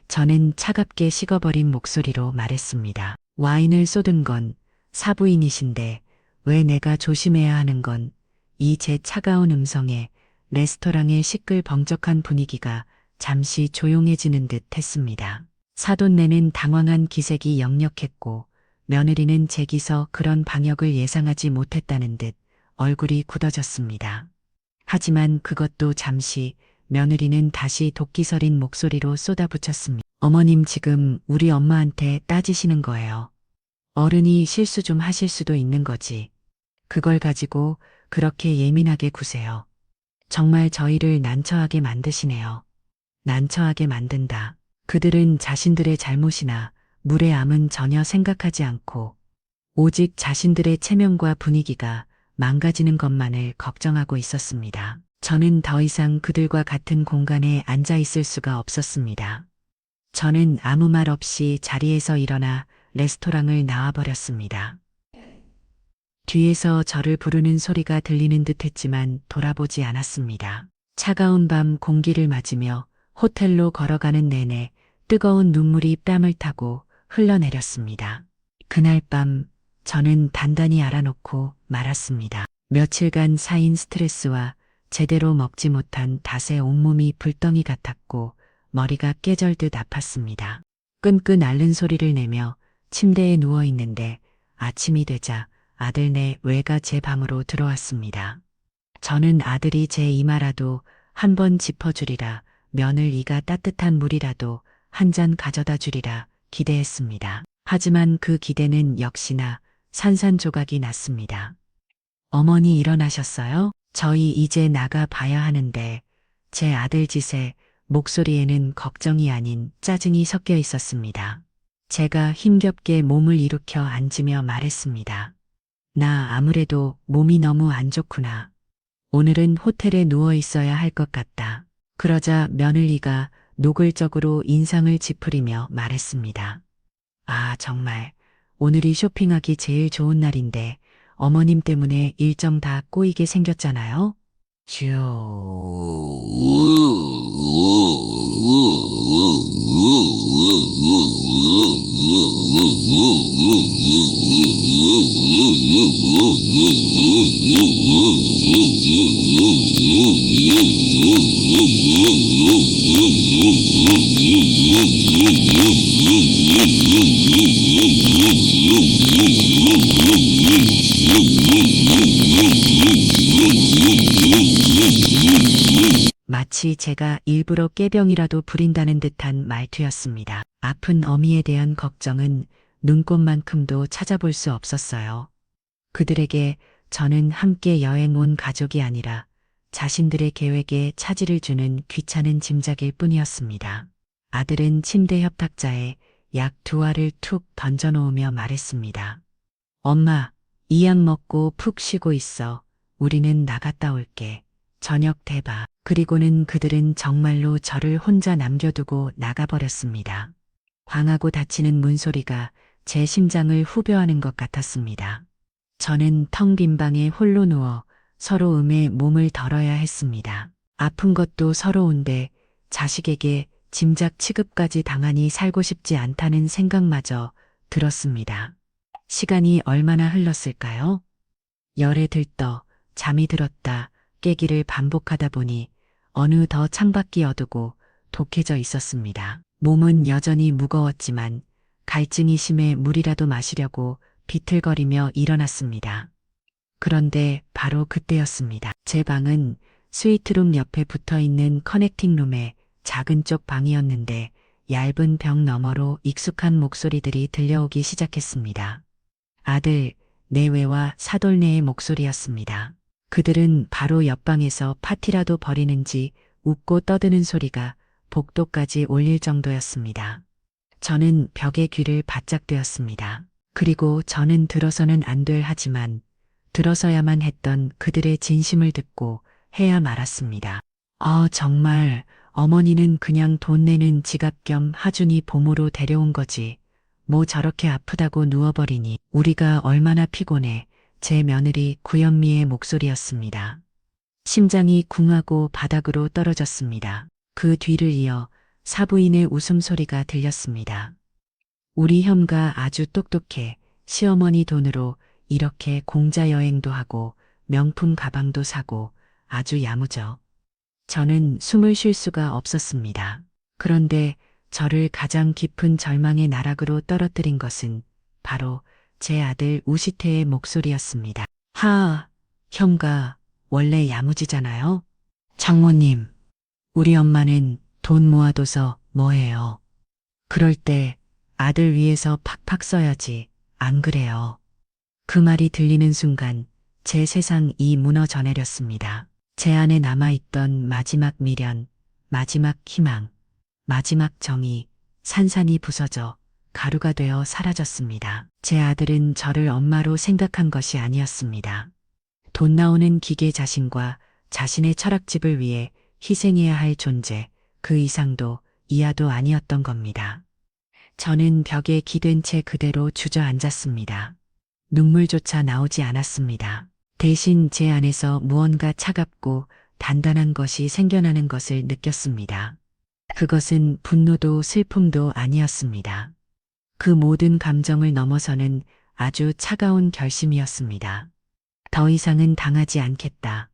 저는 차갑게 식어버린 목소리로 말했습니다. 와인을 쏟은 건 사부인이신데 왜 내가 조심해야 하는 건 이 제 차가운 음성에 레스토랑의 시끌벙적한 분위기가 잠시 조용해지는 듯 했습니다. 사돈네는 당황한 기색이 역력했고 며느리는 제기서 그런 방역을 예상하지 못했다는 듯 얼굴이 굳어졌습니다. 하지만 그것도 잠시 며느리는 다시 도끼 서린 목소리로 쏟아붙였습니다. 어머님 지금 우리 엄마한테 따지시는 거예요. 어른이 실수 좀 하실 수도 있는 거지. 그걸 가지고 그렇게 예민하게 구세요. 정말 저희를 난처하게 만드시네요. 난처하게 만든다. 그들은 자신들의 잘못이나 무례함은 전혀 생각하지 않고 오직 자신들의 체면과 분위기가 망가지는 것만을 걱정하고 있었습니다. 저는 더 이상 그들과 같은 공간에 앉아 있을 수가 없었습니다. 저는 아무 말 없이 자리에서 일어나 레스토랑을 나와버렸습니다. 뒤에서 저를 부르는 소리가 들리는 듯 했지만 돌아보지 않았습니다. 차가운 밤 공기를 맞으며 호텔로 걸어가는 내내 뜨거운 눈물이 뺨을 타고 흘러내렸습니다. 그날 밤 저는 단단히 알아놓고 말았습니다. 며칠간 쌓인 스트레스와 제대로 먹지 못한 닷에 온몸이 불덩이 같았고 머리가 깨절듯 아팠습니다. 끈끈 앓는 소리를 내며 침대에 누워 있는데 아침이 되자 아들네 외가 제 방으로 들어왔습니다. 저는 아들이 제 이마라도 한번 짚어주리라, 며느리가 따뜻한 물이라도 한 잔 가져다 주리라 기대했습니다. 하지만 그 기대는 역시나 산산조각이 났습니다. 어머니 일어나셨어요? 저희 이제 나가 봐야 하는데. 제 아들 짓에 목소리에는 걱정이 아닌 짜증이 섞여 있었습니다. 제가 힘겹게 몸을 일으켜 앉으며 말했습니다. 나 아무래도 몸이 너무 안 좋구나. 오늘은 호텔에 누워 있어야 할 것 같다. 그러자 며느리가 노골적으로 인상을 찌푸리며 말했습니다. 아, 정말 오늘이 쇼핑하기 제일 좋은 날인데 어머님 때문에 일정 다 꼬이게 생겼잖아요. 마치 제가 일부러 깨병이라도 부린다는 듯한 말투였습니다. 아픈 어미에 대한 걱정은 눈꽃만큼도 찾아볼 수 없었어요. 그들에게 저는 함께 여행 온 가족이 아니라 자신들의 계획에 차질을 주는 귀찮은 짐작일 뿐이었습니다. 아들은 침대 협탁자에 약 2알을 툭 던져놓으며 말했습니다. 엄마, 이 약 먹고 푹 쉬고 있어. 우리는 나갔다 올게. 저녁 대봐. 그리고는 그들은 정말로 저를 혼자 남겨두고 나가버렸습니다. 광하고 닫히는 문소리가 제 심장을 후벼하는 것 같았습니다. 저는 텅 빈 방에 홀로 누워 서로 음에 몸을 덜어야 했습니다. 아픈 것도 서러운데 자식에게 짐작 취급까지 당하니 살고 싶지 않다는 생각마저 들었습니다. 시간이 얼마나 흘렀을까요? 열에 들떠 잠이 들었다 깨기를 반복하다 보니 어느 더 창밖이 어두고 독해져 있었습니다. 몸은 여전히 무거웠지만 갈증이 심해 물이라도 마시려고 비틀거리며 일어났습니다. 그런데 바로 그때였습니다. 제 방은 스위트룸 옆에 붙어있는 커넥팅룸의 작은 쪽 방이었는데 얇은 벽 너머로 익숙한 목소리들이 들려오기 시작했습니다. 아들, 내외와 사돌네의 목소리였습니다. 그들은 바로 옆방에서 파티라도 벌이는지 웃고 떠드는 소리가 복도까지 울릴 정도였습니다. 저는 벽에 귀를 바짝 대었습니다. 그리고 저는 들어서는 안 될 하지만 들어서야만 했던 그들의 진심을 듣고 해야 말았습니다. 정말 어머니는 그냥 돈 내는 지갑 겸 하준이 봄으로 데려온 거지. 뭐 저렇게 아프다고 누워버리니 우리가 얼마나 피곤해. 제 며느리 구현미의 목소리였습니다. 심장이 쿵하고 바닥으로 떨어졌습니다. 그 뒤를 이어 사부인의 웃음소리가 들렸습니다. 우리 현가 아주 똑똑해. 시어머니 돈으로 이렇게 공자 여행도 하고 명품 가방도 사고 아주 야무져. 저는 숨을 쉴 수가 없었습니다. 그런데 저를 가장 깊은 절망의 나락으로 떨어뜨린 것은 바로 제 아들 우시태의 목소리였습니다. 현가 원래 야무지잖아요. 장모님, 우리 엄마는 돈 모아둬서 뭐해요. 그럴 때 아들 위해서 팍팍 써야지. 안 그래요. 그 말이 들리는 순간 제 세상이 무너져 내렸습니다. 제 안에 남아있던 마지막 미련, 마지막 희망, 마지막 정이 산산이 부서져 가루가 되어 사라졌습니다. 제 아들은 저를 엄마로 생각한 것이 아니었습니다. 돈 나오는 기계 자신과 자신의 철학집을 위해 희생해야 할 존재, 그 이상도 이하도 아니었던 겁니다. 저는 벽에 기댄 채 그대로 주저앉았습니다. 눈물조차 나오지 않았습니다. 대신 제 안에서 무언가 차갑고 단단한 것이 생겨나는 것을 느꼈습니다. 그것은 분노도 슬픔도 아니었습니다. 그 모든 감정을 넘어서는 아주 차가운 결심이었습니다. 더 이상은 당하지 않겠다.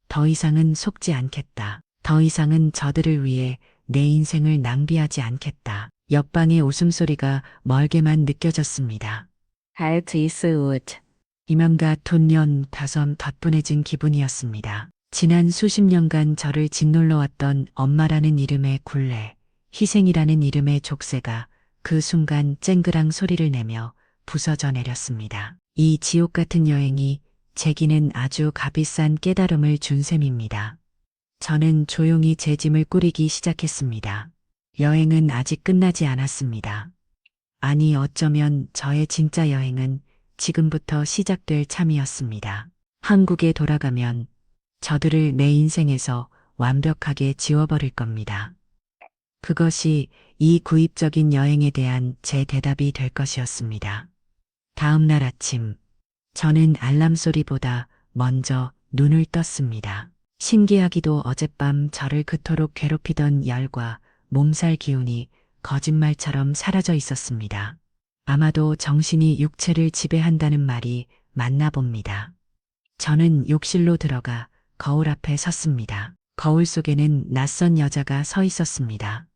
더 이상은 속지 않겠다. 더 이상은 저들을 위해 내 인생을 낭비하지 않겠다. 옆방의 웃음소리가 멀게만 느껴졌습니다. Halt is ut. 이맘과 돈년 다섬 덧분해진 기분이었습니다. 지난 수십 년간 저를 짓눌러 왔던 엄마라는 이름의 굴레, 희생이라는 이름의 족쇄가 그 순간 쨍그랑 소리를 내며 부서져 내렸습니다. 이 지옥 같은 여행이 제기는 아주 값비싼 깨달음을 준 셈입니다. 저는 조용히 제 짐을 꾸리기 시작했습니다. 여행은 아직 끝나지 않았습니다. 아니, 어쩌면 저의 진짜 여행은 지금부터 시작될 참이었습니다. 한국에 돌아가면 저들을 내 인생에서 완벽하게 지워버릴 겁니다. 그것이 이 구입적인 여행에 대한 제 대답이 될 것이었습니다. 다음 날 아침, 저는 알람 소리보다 먼저 눈을 떴습니다. 신기하기도 어젯밤 저를 그토록 괴롭히던 열과 몸살 기운이 거짓말처럼 사라져 있었습니다. 아마도 정신이 육체를 지배한다는 말이 맞나 봅니다. 저는 욕실로 들어가 거울 앞에 섰습니다. 거울 속에는 낯선 여자가 서 있었습니다.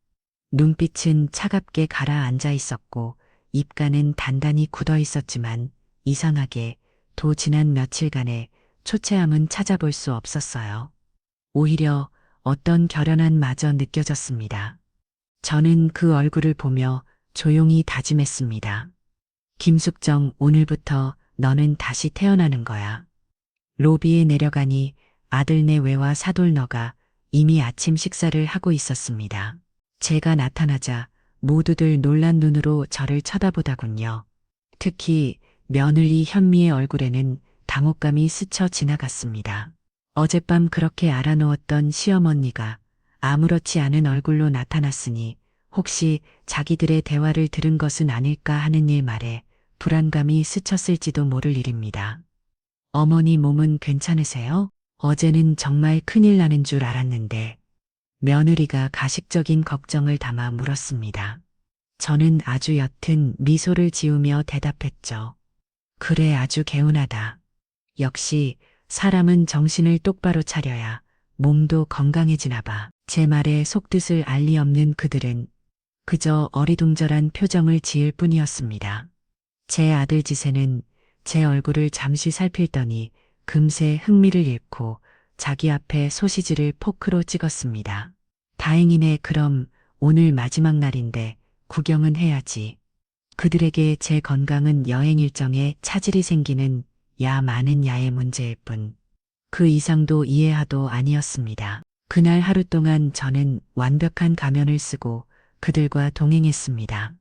눈빛은 차갑게 가라앉아 있었고 입가는 단단히 굳어 있었지만 이상하게 지난 며칠간의 초췌함은 찾아볼 수 없었어요. 오히려 어떤 결연한 마저 느껴졌습니다. 저는 그 얼굴을 보며 조용히 다짐했습니다. 김숙정, 오늘부터 너는 다시 태어나는 거야. 로비에 내려가니 아들네 외와 사돌너가 이미 아침 식사를 하고 있었습니다. 제가 나타나자 모두들 놀란 눈으로 저를 쳐다보더군요. 특히 며느리 현미의 얼굴에는 당혹감이 스쳐 지나갔습니다. 어젯밤 그렇게 알아놓았던 시어머니가 아무렇지 않은 얼굴로 나타났으니 혹시 자기들의 대화를 들은 것은 아닐까 하는 일 말에 불안감이 스쳤을지도 모를 일입니다. 어머니 몸은 괜찮으세요? 어제는 정말 큰일 나는 줄 알았는데. 며느리가 가식적인 걱정을 담아 물었습니다. 저는 아주 옅은 미소를 지으며 대답했죠. 그래, 아주 개운하다. 역시 사람은 정신을 똑바로 차려야 몸도 건강해지나 봐. 제 말에 속뜻을 알 리 없는 그들은 그저 어리둥절한 표정을 지을 뿐이었습니다. 제 아들 지세는 제 얼굴을 잠시 살필더니 금세 흥미를 잃고 자기 앞에 소시지를 포크로 찍었습니다. 다행이네. 그럼 오늘 마지막 날인데 구경은 해야지. 그들에게 제 건강은 여행 일정에 차질이 생기는 많은 야의 문제일 뿐. 그 이상도 이해하도 아니었습니다. 그날 하루 동안 저는 완벽한 가면을 쓰고 그들과 동행했습니다.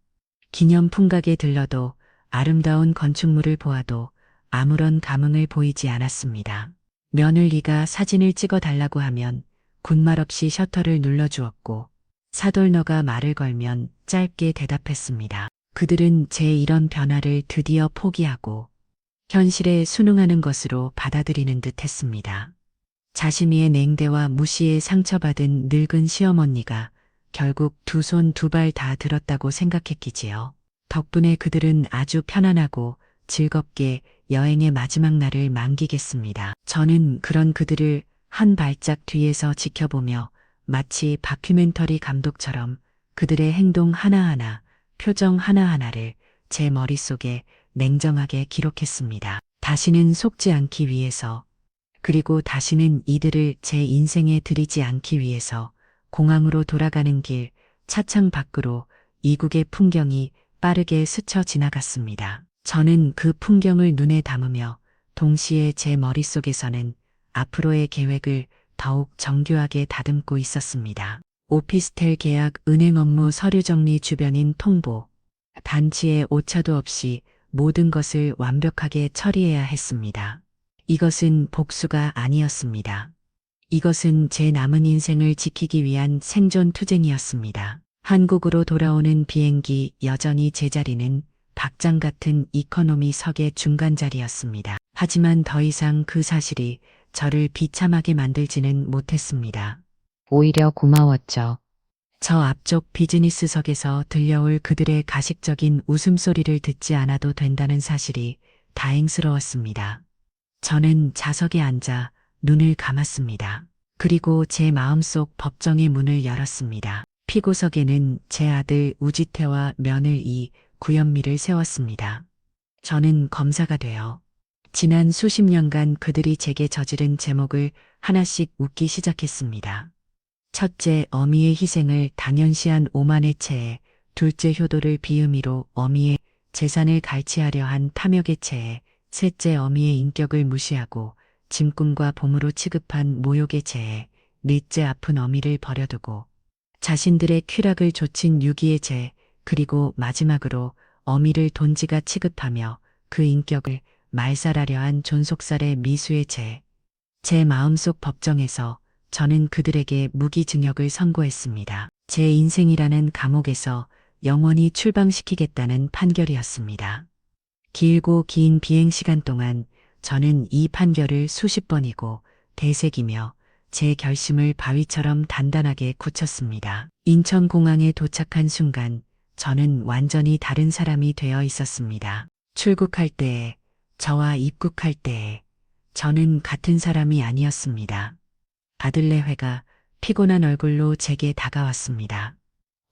기념 풍각에 들러도 아름다운 건축물을 보아도 아무런 감흥을 보이지 않았습니다. 며느리가 사진을 찍어달라고 하면 군말 없이 셔터를 눌러주었고 사돌너가 말을 걸면 짧게 대답했습니다. 그들은 제 이런 변화를 드디어 포기하고 현실에 순응하는 것으로 받아들이는 듯 했습니다. 자신의 냉대와 무시에 상처받은 늙은 시어머니가 결국 두 손 두 발 다 들었다고 생각했기지요. 덕분에 그들은 아주 편안하고 즐겁게 여행의 마지막 날을 남기겠습니다. 저는 그런 그들을 한 발짝 뒤에서 지켜보며 마치 다큐멘터리 감독처럼 그들의 행동 하나하나, 표정 하나하나를 제 머릿속에 냉정하게 기록했습니다. 다시는 속지 않기 위해서, 그리고 다시는 이들을 제 인생에 들이지 않기 위해서 공항으로 돌아가는 길 차창 밖으로 이국의 풍경이 빠르게 스쳐 지나갔습니다. 저는 그 풍경을 눈에 담으며 동시에 제 머릿속에서는 앞으로의 계획을 더욱 정교하게 다듬고 있었습니다. 오피스텔 계약, 은행 업무, 서류 정리, 주변인 통보. 단치에 오차도 없이 모든 것을 완벽하게 처리해야 했습니다. 이것은 복수가 아니었습니다. 이것은 제 남은 인생을 지키기 위한 생존 투쟁이었습니다. 한국으로 돌아오는 비행기, 여전히 제 자리는 박장 같은 이코노미석의 중간 자리였습니다. 하지만 더 이상 그 사실이 저를 비참하게 만들지는 못했습니다. 오히려 고마웠죠. 저 앞쪽 비즈니스석에서 들려올 그들의 가식적인 웃음소리를 듣지 않아도 된다는 사실이 다행스러웠습니다. 저는 좌석에 앉아 눈을 감았습니다. 그리고 제 마음속 법정의 문을 열었습니다. 피고석에는 제 아들 우지태와 며느리 구현미를 세웠습니다. 저는 검사가 되어 지난 수십 년간 그들이 제게 저지른 제목을 하나씩 묻기 시작했습니다. 첫째, 어미의 희생을 당연시한 오만의 체해. 둘째, 효도를 비의미로 어미의 재산을 갈취하려 한 탐욕의 체해. 셋째, 어미의 인격을 무시하고 짐꾼과 보물로 취급한 모욕의 체해. 넷째, 아픈 어미를 버려두고 자신들의 쾌락을 좇은 유기의 죄. 그리고 마지막으로 어미를 돈지가 취급하며 그 인격을 말살하려 한 존속살의 미수의 죄. 제 마음속 법정에서 저는 그들에게 무기징역을 선고했습니다. 제 인생이라는 감옥에서 영원히 출방시키겠다는 판결이었습니다. 길고 긴 비행시간 동안 저는 이 판결을 수십 번이고 되새기며 제 결심을 바위처럼 단단하게 굳혔습니다. 인천공항에 도착한 순간 저는 완전히 다른 사람이 되어 있었습니다. 출국할 때에, 저와 입국할 때에 저는 같은 사람이 아니었습니다. 아들네 회가 피곤한 얼굴로 제게 다가왔습니다.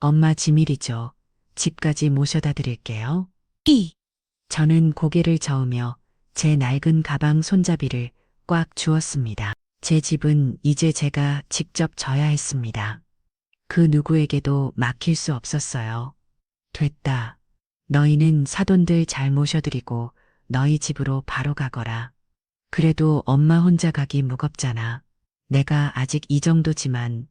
엄마 지밀이죠. 집까지 모셔다 드릴게요. 저는 고개를 저으며 제 낡은 가방 손잡이를 꽉 쥐었습니다. 제 집은 이제 제가 직접 져야 했습니다. 그 누구에게도 맡길 수 없었어요. 됐다. 너희는 사돈들 잘 모셔드리고 너희 집으로 바로 가거라. 그래도 엄마 혼자 가기 무겁잖아. 내가 아직 이 정도지만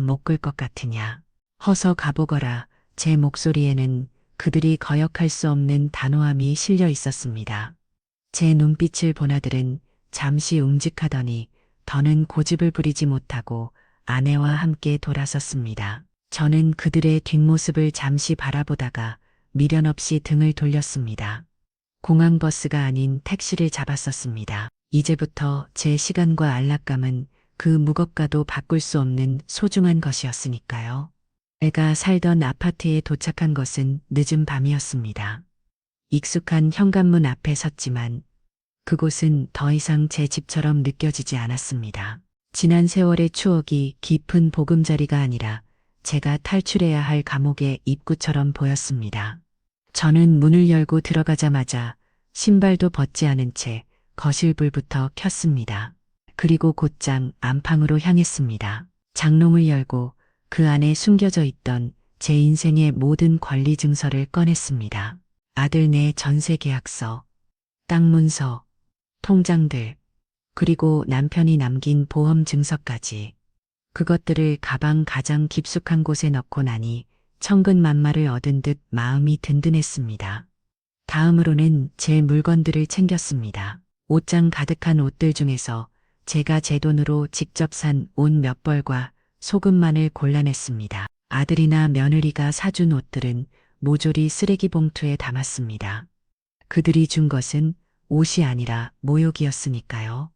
못 끌 것 같으냐. 허서 가보거라. 제 목소리에는 그들이 거역할 수 없는 단호함이 실려 있었습니다. 제 눈빛을 본 아들은 잠시 움직하더니 더는 고집을 부리지 못하고 아내와 함께 돌아섰습니다. 저는 그들의 뒷모습을 잠시 바라보다가 미련 없이 등을 돌렸습니다. 공항버스가 아닌 택시를 잡았었습니다. 이제부터 제 시간과 안락감은 그 무겁가도 바꿀 수 없는 소중한 것이었으니까요. 내가 살던 아파트에 도착한 것은 늦은 밤이었습니다. 익숙한 현관문 앞에 섰지만 그곳은 더 이상 제 집처럼 느껴지지 않았습니다. 지난 세월의 추억이 깊은 보금자리가 아니라 제가 탈출해야 할 감옥의 입구처럼 보였습니다. 저는 문을 열고 들어가자마자 신발도 벗지 않은 채 거실불부터 켰습니다. 그리고 곧장 안방으로 향했습니다. 장롱을 열고 그 안에 숨겨져 있던 제 인생의 모든 권리 증서를 꺼냈습니다. 아들 내 전세 계약서, 땅 문서, 통장들, 그리고 남편이 남긴 보험 증서까지. 그것들을 가방 가장 깊숙한 곳에 넣고 나니 천근만마를 얻은 듯 마음이 든든했습니다. 다음으로는 제 물건들을 챙겼습니다. 옷장 가득한 옷들 중에서 제가 제 돈으로 직접 산 옷 몇 벌과 소금만을 골라냈습니다. 아들이나 며느리가 사준 옷들은 모조리 쓰레기 봉투에 담았습니다. 그들이 준 것은 옷이 아니라 모욕이었으니까요.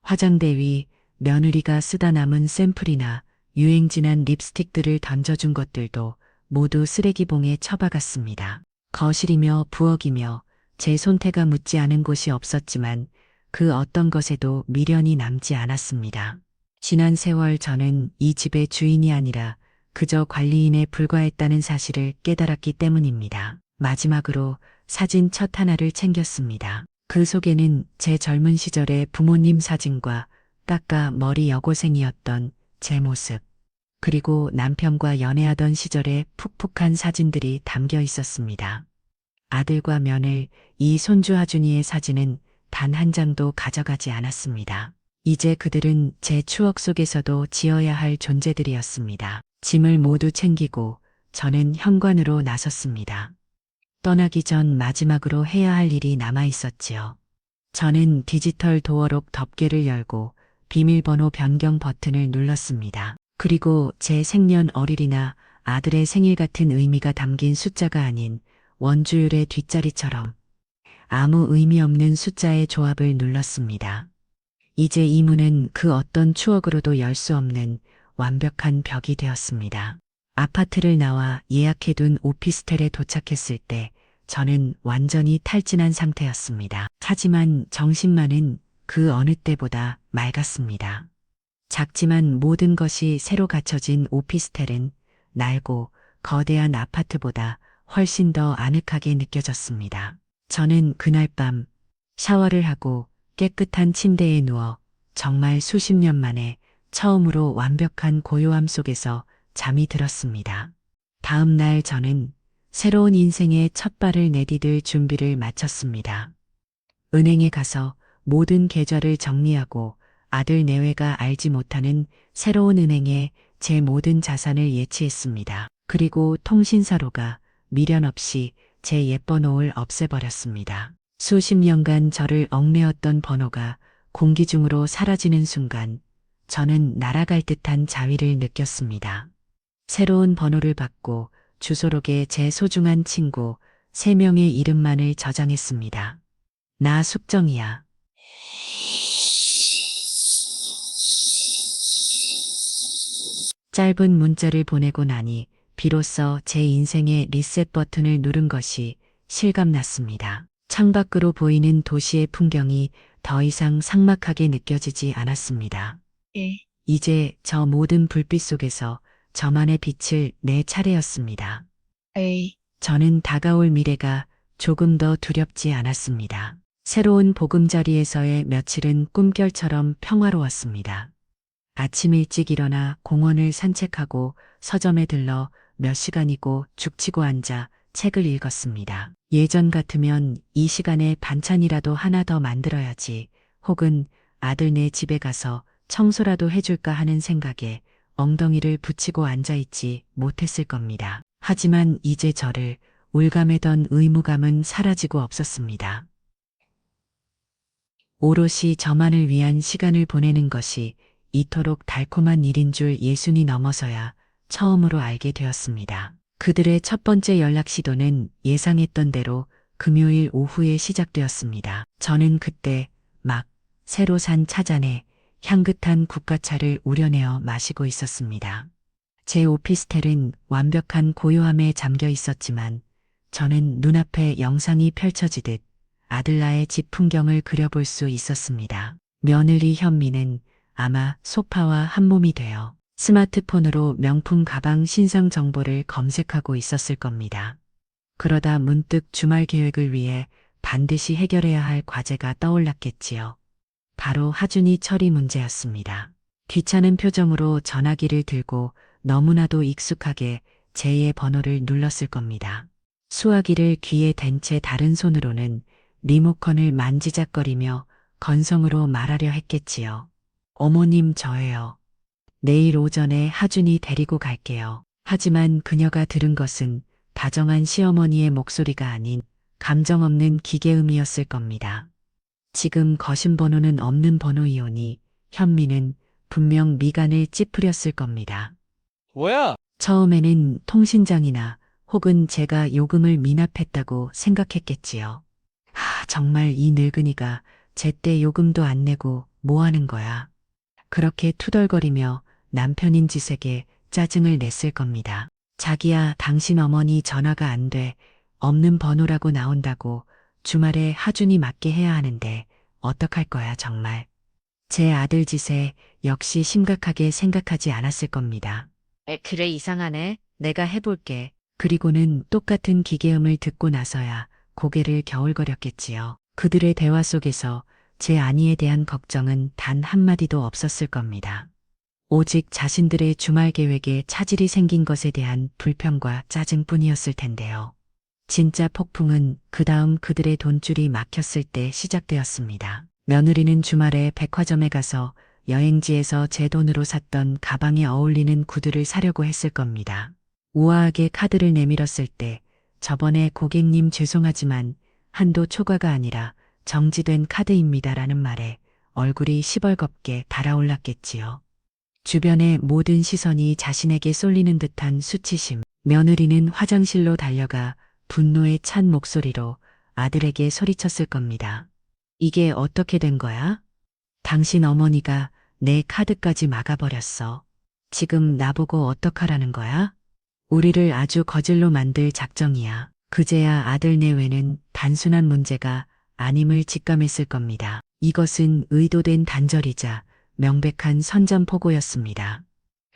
화장대 위 며느리가 쓰다 남은 샘플이나 유행 지난 립스틱들을 던져준 것들도 모두 쓰레기봉에 처박았습니다. 거실이며 부엌이며 제 손태가 묻지 않은 곳이 없었지만 그 어떤 것에도 미련이 남지 않았습니다. 지난 세월 저는 이 집의 주인이 아니라 그저 관리인에 불과했다는 사실을 깨달았기 때문입니다. 마지막으로 사진 첩 하나를 챙겼습니다. 그 속에는 제 젊은 시절의 부모님 사진과 깎아 머리 여고생이었던 제 모습, 그리고 남편과 연애하던 시절의 푹푹한 사진들이 담겨 있었습니다. 아들과 며느리, 이 손주 하준이의 사진은 단 한 장도 가져가지 않았습니다. 이제 그들은 제 추억 속에서도 지어야 할 존재들이었습니다. 짐을 모두 챙기고 저는 현관으로 나섰습니다. 떠나기 전 마지막으로 해야 할 일이 남아 있었지요. 저는 디지털 도어록 덮개를 열고 비밀번호 변경 버튼을 눌렀습니다. 그리고 제 생년월일이나 아들의 생일 같은 의미가 담긴 숫자가 아닌 원주율의 뒷자리처럼 아무 의미 없는 숫자의 조합을 눌렀습니다. 이제 이 문은 그 어떤 추억으로도 열 수 없는 완벽한 벽이 되었습니다. 아파트를 나와 예약해둔 오피스텔에 도착했을 때 저는 완전히 탈진한 상태였습니다. 하지만 정신만은 그 어느 때보다 맑았습니다. 작지만 모든 것이 새로 갖춰진 오피스텔은 낡고 거대한 아파트보다 훨씬 더 아늑하게 느껴졌습니다. 저는 그날 밤 샤워를 하고 깨끗한 침대에 누워 정말 수십 년 만에 처음으로 완벽한 고요함 속에서 잠이 들었습니다. 다음 날 저는 새로운 인생의 첫 발을 내디딜 준비를 마쳤습니다. 은행에 가서 모든 계좌를 정리하고 아들 내외가 알지 못하는 새로운 은행에 제 모든 자산을 예치했습니다. 그리고 통신사로가 미련 없이 제 옛 번호를 없애버렸습니다. 수십 년간 저를 얽매였던 번호가 공기 중으로 사라지는 순간 저는 날아갈 듯한 자위를 느꼈습니다. 새로운 번호를 받고 주소록에 제 소중한 친구 3명의 이름만을 저장했습니다. 나 숙정이야. 짧은 문자를 보내고 나니 비로소 제 인생의 리셋 버튼을 누른 것이 실감났습니다. 창밖으로 보이는 도시의 풍경이 더 이상 삭막하게 느껴지지 않았습니다. 이제 저 모든 불빛 속에서 저만의 빛을 내 차례였습니다. 저는 다가올 미래가 조금 더 두렵지 않았습니다. 새로운 보금자리에서의 며칠은 꿈결처럼 평화로웠습니다. 아침 일찍 일어나 공원을 산책하고 서점에 들러 몇 시간이고 죽치고 앉아 책을 읽었습니다. 예전 같으면 이 시간에 반찬이라도 하나 더 만들어야지 혹은 아들네 집에 가서 청소라도 해줄까 하는 생각에 엉덩이를 붙이고 앉아있지 못했을 겁니다. 하지만 이제 저를 울감해던 의무감은 사라지고 없었습니다. 오롯이 저만을 위한 시간을 보내는 것이 이토록 달콤한 일인 줄 예순이 넘어서야 처음으로 알게 되었습니다. 그들의 첫 번째 연락 시도는 예상했던 대로 금요일 오후에 시작되었습니다. 저는 그때 막 새로 산 차잔에 향긋한 국가차를 우려내어 마시고 있었습니다. 제 오피스텔은 완벽한 고요함에 잠겨 있었지만 저는 눈앞에 영상이 펼쳐지듯 아들나의 집 풍경을 그려볼 수 있었습니다. 며느리 현미는 아마 소파와 한몸이 되어 스마트폰으로 명품 가방 신상 정보를 검색하고 있었을 겁니다. 그러다 문득 주말 계획을 위해 반드시 해결해야 할 과제가 떠올랐겠지요. 바로 하준이 처리 문제였습니다. 귀찮은 표정으로 전화기를 들고 너무나도 익숙하게 제의 번호를 눌렀을 겁니다. 수화기를 귀에 댄 채 다른 손으로는 리모컨을 만지작거리며 건성으로 말하려 했겠지요. 어머님 저예요. 내일 오전에 하준이 데리고 갈게요. 하지만 그녀가 들은 것은 다정한 시어머니의 목소리가 아닌 감정 없는 기계음이었을 겁니다. 지금 거신 번호는 없는 번호이오니 현미는 분명 미간을 찌푸렸을 겁니다. 뭐야? 처음에는 통신장이나 혹은 제가 요금을 미납했다고 생각했겠지요. 정말 이 늙은이가 제때 요금도 안 내고 뭐 하는 거야. 그렇게 투덜거리며 남편인 짓에게 짜증을 냈을 겁니다. 자기야, 당신 어머니 전화가 안 돼. 없는 번호라고 나온다고 주말에 하준이 맞게 해야 하는데 어떡할 거야 정말. 제 아들 짓에 역시 심각하게 생각하지 않았을 겁니다. 그래 이상하네. 내가 해볼게. 그리고는 똑같은 기계음을 듣고 나서야 고개를 겨울거렸겠지요. 그들의 대화 속에서 제 아니에 대한 걱정은 단 한마디도 없었을 겁니다. 오직 자신들의 주말 계획에 차질이 생긴 것에 대한 불평과 짜증뿐이었을 텐데요. 진짜 폭풍은 그 다음 그들의 돈줄이 막혔을 때 시작되었습니다. 며느리는 주말에 백화점에 가서 여행지에서 제 돈으로 샀던 가방에 어울리는 구두를 사려고 했을 겁니다. 우아하게 카드를 내밀었을 때 저번에 고객님 죄송하지만 한도 초과가 아니라 정지된 카드입니다라는 말에 얼굴이 시벌겋게 달아올랐겠지요. 주변의 모든 시선이 자신에게 쏠리는 듯한 수치심. 며느리는 화장실로 달려가 분노에 찬 목소리로 아들에게 소리쳤을 겁니다. 이게 어떻게 된 거야? 당신 어머니가 내 카드까지 막아버렸어. 지금 나보고 어떡하라는 거야? 우리를 아주 거질로 만들 작정이야. 그제야 아들 내외는 단순한 문제가 아님을 직감했을 겁니다. 이것은 의도된 단절이자 명백한 선전포고였습니다.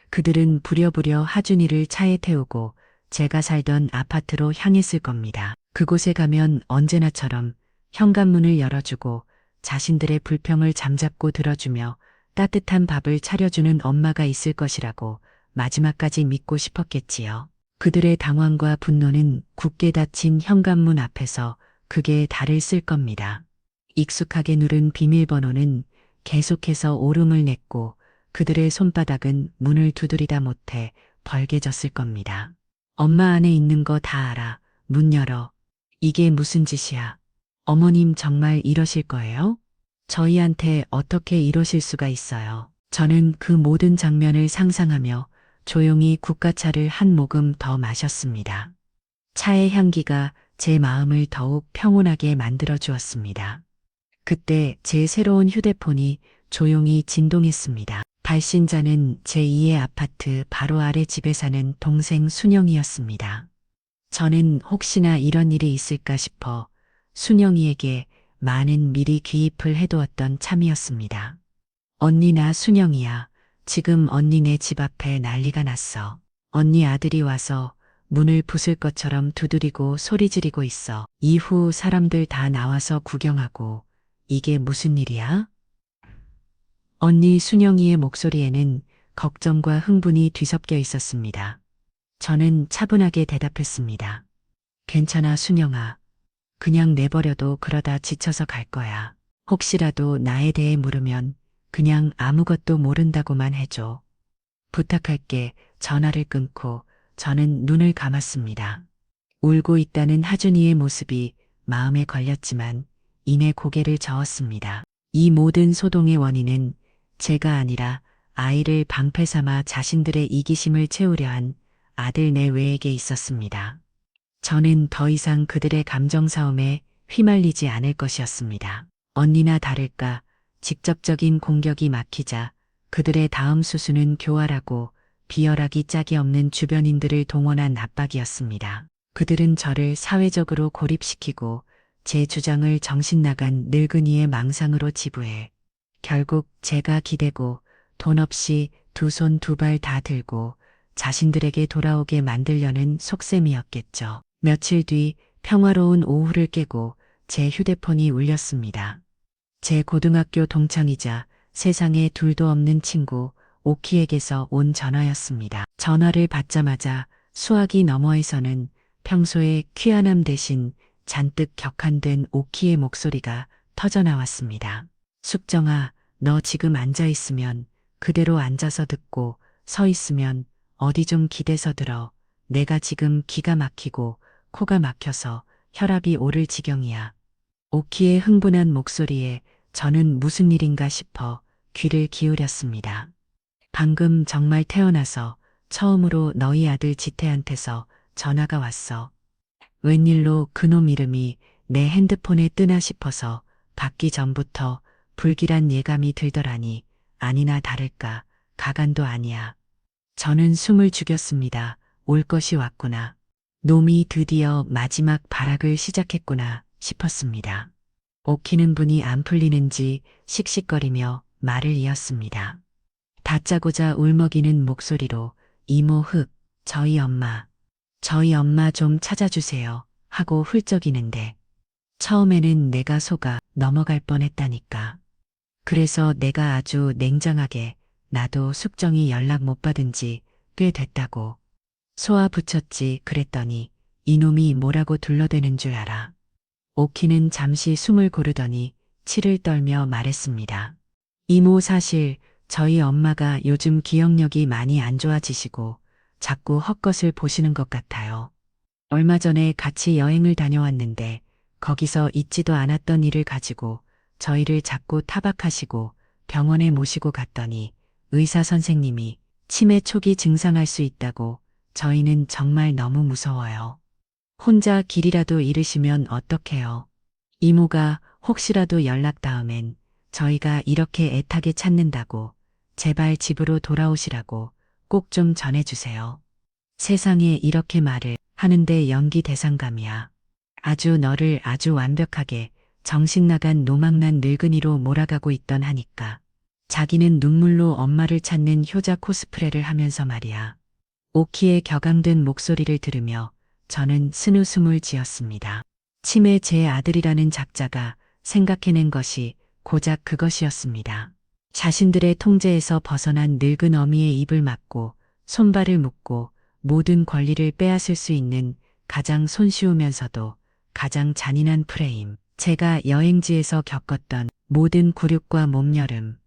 그들은 부랴부랴 하준이를 차에 태우고 제가 살던 아파트로 향했을 겁니다. 그곳에 가면 언제나처럼 현관문을 열어주고 자신들의 불평을 잠잡고 들어주며 따뜻한 밥을 차려주는 엄마가 있을 것이라고 마지막까지 믿고 싶었겠지요. 그들의 당황과 분노는 굳게 닫힌 현관문 앞에서 극에 달을 쓸 겁니다. 익숙하게 누른 비밀번호는 계속해서 오름을 냈고 그들의 손바닥은 문을 두드리다 못해 벌개졌을 겁니다. 엄마 안에 있는 거 다 알아. 문 열어. 이게 무슨 짓이야? 어머님 정말 이러실 거예요? 저희한테 어떻게 이러실 수가 있어요? 저는 그 모든 장면을 상상하며 조용히 국가차를 한 모금 더 마셨습니다. 차의 향기가 제 마음을 더욱 평온하게 만들어 주었습니다. 그때 제 새로운 휴대폰이 조용히 진동했습니다. 발신자는 제2의 아파트 바로 아래 집에 사는 동생 순영이었습니다. 저는 혹시나 이런 일이 있을까 싶어 순영이에게 많은 미리 기입을 해두었던 참이었습니다. 언니 나 순영이야. 지금 언니네 집 앞에 난리가 났어. 언니 아들이 와서 문을 부술 것처럼 두드리고 소리 지르고 있어. 이후 사람들 다 나와서 구경하고 이게 무슨 일이야? 언니 순영이의 목소리에는 걱정과 흥분이 뒤섞여 있었습니다. 저는 차분하게 대답했습니다. 괜찮아 순영아. 그냥 내버려도 그러다 지쳐서 갈 거야. 혹시라도 나에 대해 물으면 그냥 아무것도 모른다고만 해줘. 부탁할게. 전화를 끊고 저는 눈을 감았습니다. 울고 있다는 하준이의 모습이 마음에 걸렸지만 이내 고개를 저었습니다. 이 모든 소동의 원인은 제가 아니라 아이를 방패 삼아 자신들의 이기심을 채우려 한 아들 내외에게 있었습니다. 저는 더 이상 그들의 감정 싸움에 휘말리지 않을 것이었습니다. 언니나 다를까 직접적인 공격이 막히자 그들의 다음 수순은 교활하고 비열하기 짝이 없는 주변인들을 동원한 압박이었습니다. 그들은 저를 사회적으로 고립시키고 제 주장을 정신나간 늙은이의 망상으로 지부해 결국 제가 기대고 돈 없이 두 손 두 발 다 들고 자신들에게 돌아오게 만들려는 속셈이었겠죠. 며칠 뒤 평화로운 오후를 깨고 제 휴대폰이 울렸습니다. 제 고등학교 동창이자 세상에 둘도 없는 친구 오키에게서 온 전화였습니다. 전화를 받자마자 수화기 너머에서는 평소의 퀴안함 대신 잔뜩 격한된 오키의 목소리가 터져나왔습니다. 숙정아, 너 지금 앉아있으면 그대로 앉아서 듣고 서 있으면 어디 좀 기대서 들어. 내가 지금 기가 막히고 코가 막혀서 혈압이 오를 지경이야. 오키의 흥분한 목소리에 저는 무슨 일인가 싶어 귀를 기울였습니다. 방금 정말 태어나서 처음으로 너희 아들 지태한테서 전화가 왔어. 웬일로 그놈 이름이 내 핸드폰에 뜨나 싶어서 받기 전부터 불길한 예감이 들더라니. 아니나 다를까 가관도 아니야. 저는 숨을 죽였습니다. 올 것이 왔구나. 놈이 드디어 마지막 발악을 시작했구나 싶었습니다. 오키는 분이 안 풀리는지 씩씩거리며 말을 이었습니다. 다짜고짜 울먹이는 목소리로 이모 흑, 저희 엄마 좀 찾아주세요 하고 훌쩍이는데 처음에는 내가 속아 넘어갈 뻔했다니까. 그래서 내가 아주 냉정하게 나도 숙정이 연락 못 받은 지 꽤 됐다고. 소화 붙였지 그랬더니 이놈이 뭐라고 둘러대는 줄 알아. 오키는 잠시 숨을 고르더니 치를 떨며 말했습니다. 이모 사실 저희 엄마가 요즘 기억력이 많이 안 좋아지시고 자꾸 헛것을 보시는 것 같아요. 얼마 전에 같이 여행을 다녀왔는데 거기서 있지도 않았던 일을 가지고 저희를 자꾸 타박하시고 병원에 모시고 갔더니 의사 선생님이 치매 초기 증상할 수 있다고. 저희는 정말 너무 무서워요. 혼자 길이라도 잃으시면 어떡해요. 이모가 혹시라도 연락 닿으면 저희가 이렇게 애타게 찾는다고 제발 집으로 돌아오시라고 꼭 좀 전해주세요. 세상에 이렇게 말을 하는데 연기 대상감이야. 아주 너를 아주 완벽하게 정신나간 노망난 늙은이로 몰아가고 있던 하니까. 자기는 눈물로 엄마를 찾는 효자 코스프레를 하면서 말이야. 오키의 격앙된 목소리를 들으며 저는 스누숨을 지었습니다. 치매 제 아들이라는 작자가 생각해낸 것이 고작 그것이었습니다. 자신들의 통제에서 벗어난 늙은 어미의 입을 막고 손발을 묶고 모든 권리를 빼앗을 수 있는 가장 손쉬우면서도 가장 잔인한 프레임. 제가 여행지에서 겪었던 모든 굴욕과 몸여름.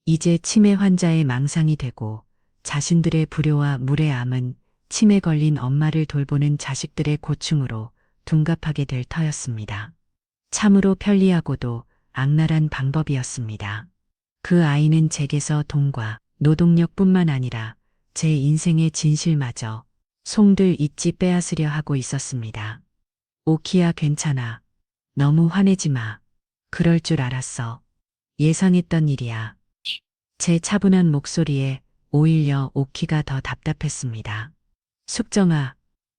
이제 치매 환자의 망상이 되고 자신들의 불효와 물의 암은 치매 걸린 엄마를 돌보는 자식들의 고충으로 둔갑하게 될 터였습니다. 참으로 편리하고도 악랄한 방법이었습니다. 그 아이는 제게서 돈과 노동력뿐만 아니라 제 인생의 진실마저 송들 잊지 빼앗으려 하고 있었습니다. 오키야 괜찮아. 너무 화내지 마. 그럴 줄 알았어. 예상했던 일이야. 제 차분한 목소리에 오히려 오키가 더 답답했습니다. 숙정아,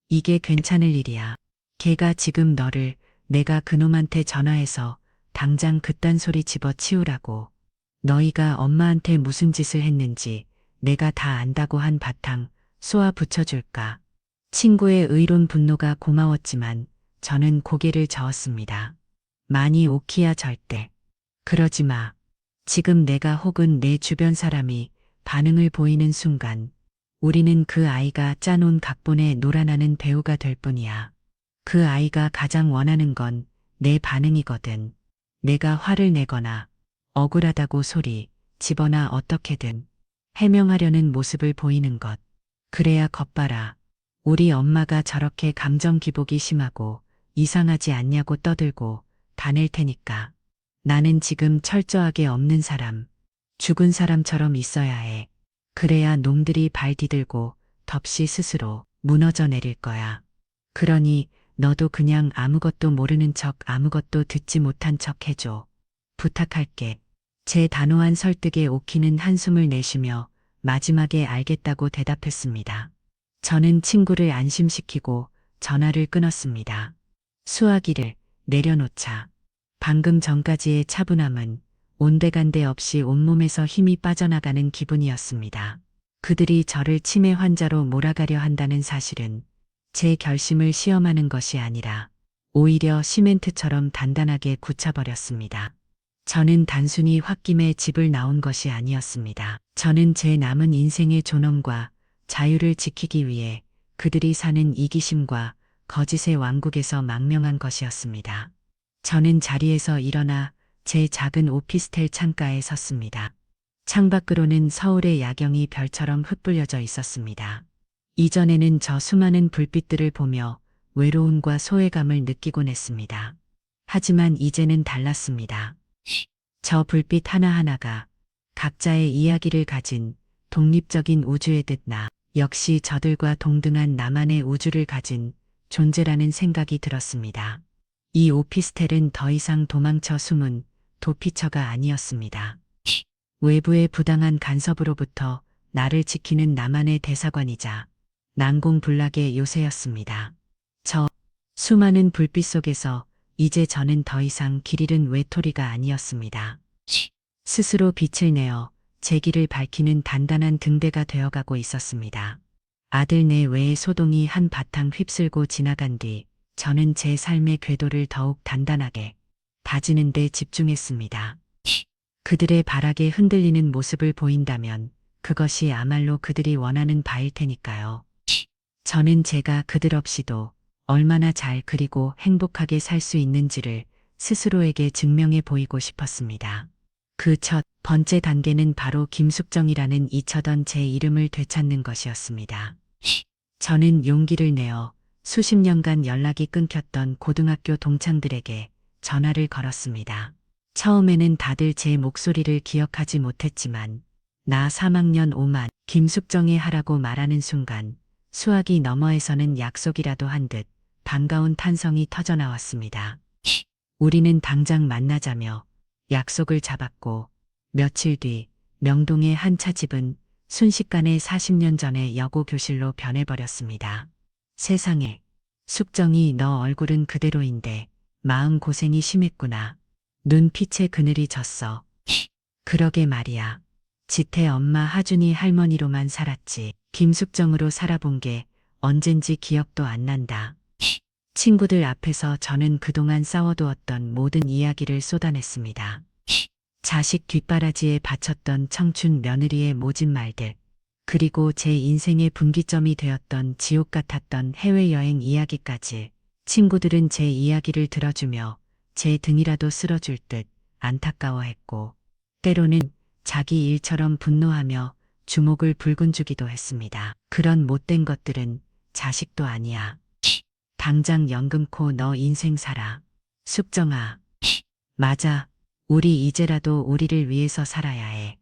이게 괜찮을 일이야. 걔가 지금 너를 내가 그놈한테 전화해서 당장 그딴 소리 집어치우라고. 너희가 엄마한테 무슨 짓을 했는지 내가 다 안다고 한 바탕 쏘아 붙여줄까. 친구의 의로운 분노가 고마웠지만 저는 고개를 저었습니다. 많이 오키야 절대. 그러지 마. 지금 내가 혹은 내 주변 사람이 반응을 보이는 순간 우리는 그 아이가 짜놓은 각본에 놀아나는 배우가 될 뿐이야. 그 아이가 가장 원하는 건 내 반응이거든. 내가 화를 내거나 억울하다고 소리 집어나 어떻게든 해명하려는 모습을 보이는 것. 그래야 겉봐라. 우리 엄마가 저렇게 감정 기복이 심하고 이상하지 않냐고 떠들고 다닐 테니까. 나는 지금 철저하게 없는 사람, 죽은 사람처럼 있어야 해. 그래야 놈들이 발 디들고 덥시 스스로 무너져 내릴 거야. 그러니 너도 그냥 아무것도 모르는 척 아무것도 듣지 못한 척 해줘. 부탁할게. 제 단호한 설득에 오키는 한숨을 내쉬며 마지막에 알겠다고 대답했습니다. 저는 친구를 안심시키고 전화를 끊었습니다. 수화기를 내려놓자. 방금 전까지의 차분함은 온데간데 없이 온몸에서 힘이 빠져나가는 기분이었습니다. 그들이 저를 치매 환자로 몰아가려 한다는 사실은 제 결심을 시험하는 것이 아니라 오히려 시멘트처럼 단단하게 굳혀버렸습니다. 저는 단순히 홧김에 집을 나온 것이 아니었습니다. 저는 제 남은 인생의 존엄과 자유를 지키기 위해 그들이 사는 이기심과 거짓의 왕국에서 망명한 것이었습니다. 저는 자리에서 일어나 제 작은 오피스텔 창가에 섰습니다. 창밖으로는 서울의 야경이 별처럼 흩뿌려져 있었습니다. 이전에는 저 수많은 불빛들을 보며 외로움과 소외감을 느끼곤 했습니다. 하지만 이제는 달랐습니다. 저 불빛 하나하나가 각자의 이야기를 가진 독립적인 우주의 듯 나 역시 저들과 동등한 나만의 우주를 가진 존재라는 생각이 들었습니다. 이 오피스텔은 더 이상 도망쳐 숨은 도피처가 아니었습니다. 외부의 부당한 간섭으로부터 나를 지키는 나만의 대사관이자 난공불락의 요새였습니다. 저 수많은 불빛 속에서 이제 저는 더 이상 길 잃은 외톨이가 아니었습니다. 스스로 빛을 내어 제 길을 밝히는 단단한 등대가 되어가고 있었습니다. 아들 내 외의 소동이 한바탕 휩쓸고 지나간 뒤 저는 제 삶의 궤도를 더욱 단단하게 다지는 데 집중했습니다. 그들의 발악에 흔들리는 모습을 보인다면 그것이 아말로 그들이 원하는 바일 테니까요. 저는 제가 그들 없이도 얼마나 잘 그리고 행복하게 살 수 있는지를 스스로에게 증명해 보이고 싶었습니다. 그 첫 번째 단계는 바로 김숙정이라는 잊혀던 제 이름을 되찾는 것이었습니다. 저는 용기를 내어 수십 년간 연락이 끊겼던 고등학교 동창들에게 전화를 걸었습니다. 처음에는 다들 제 목소리를 기억하지 못했지만 나 3학년 5만 김숙정이 하라고 말하는 순간 수학이 너머에서는 약속이라도 한 듯 반가운 탄성이 터져나왔습니다. 우리는 당장 만나자며 약속을 잡았고 며칠 뒤 명동의 한 차집은 순식간에 40년 전의 여고 교실로 변해버렸습니다. 세상에, 숙정이 너 얼굴은 그대로인데 마음 고생이 심했구나. 눈빛에 그늘이 졌어. 그러게 말이야. 지태 엄마 하준이 할머니로만 살았지. 김숙정으로 살아본 게 언젠지 기억도 안 난다. 친구들 앞에서 저는 그동안 쌓아두었던 모든 이야기를 쏟아냈습니다. 자식 뒷바라지에 바쳤던 청춘 며느리의 모진 말들, 그리고 제 인생의 분기점이 되었던 지옥 같았던 해외여행 이야기까지. 친구들은 제 이야기를 들어주며 제 등이라도 쓸어줄 듯 안타까워했고, 때로는 자기 일처럼 분노하며 주목을 붉은 주기도 했습니다. 그런 못된 것들은 자식도 아니야. 당장 연금코 너 인생 살아. 숙정아. 맞아. 우리 이제라도 우리를 위해서 살아야 해.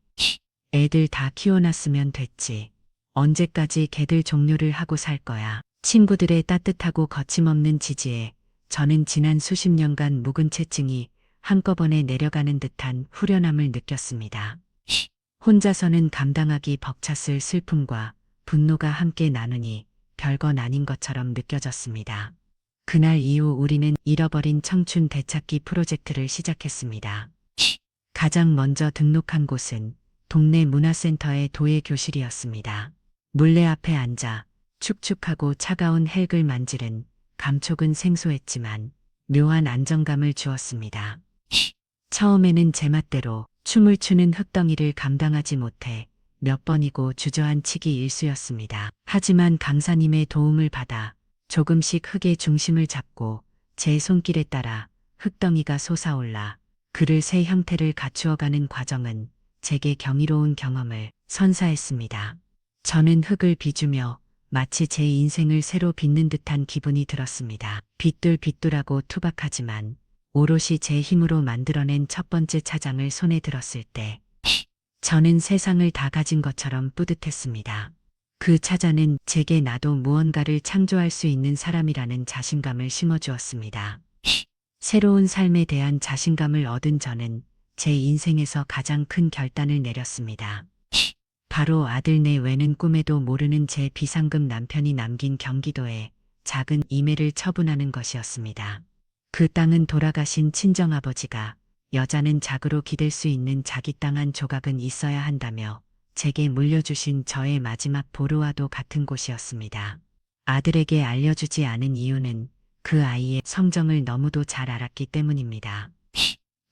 애들 다 키워놨으면 됐지. 언제까지 걔들 종료를 하고 살 거야. 친구들의 따뜻하고 거침없는 지지에 저는 지난 수십 년간 묵은 체증이 한꺼번에 내려가는 듯한 후련함을 느꼈습니다. 혼자서는 감당하기 벅찼을 슬픔과 분노가 함께 나누니 별건 아닌 것처럼 느껴졌습니다. 그날 이후 우리는 잃어버린 청춘 되찾기 프로젝트를 시작했습니다. 가장 먼저 등록한 곳은 동네 문화센터의 도예 교실이었습니다. 물레 앞에 앉아 축축하고 차가운 헬글 만지른 감촉은 생소했지만 묘한 안정감을 주었습니다. 처음에는 제 맛대로 춤을 추는 흙덩이를 감당하지 못해 몇 번이고 주저앉히기 일쑤였습니다. 하지만 강사님의 도움을 받아 조금씩 흙의 중심을 잡고 제 손길에 따라 흙덩이가 솟아올라 그를 새 형태를 갖추어가는 과정은 제게 경이로운 경험을 선사했습니다. 저는 흙을 빚으며 마치 제 인생을 새로 빚는 듯한 기분이 들었습니다. 빗둘빗둘하고 투박하지만 오롯이 제 힘으로 만들어낸 첫 번째 차장을 손에 들었을 때 저는 세상을 다 가진 것처럼 뿌듯했습니다. 그 차자는 제게 나도 무언가를 창조할 수 있는 사람이라는 자신감을 심어주었습니다. 새로운 삶에 대한 자신감을 얻은 저는 제 인생에서 가장 큰 결단을 내렸습니다. 바로 아들 내외는 꿈에도 모르는 제 비상금 남편이 남긴 경기도에 작은 임해를 처분하는 것이었습니다. 그 땅은 돌아가신 친정아버지가 여자는 작으로 기댈 수 있는 자기 땅 한 조각은 있어야 한다며 제게 물려주신 저의 마지막 보루와도 같은 곳이었습니다. 아들에게 알려주지 않은 이유는 그 아이의 성정을 너무도 잘 알았기 때문입니다.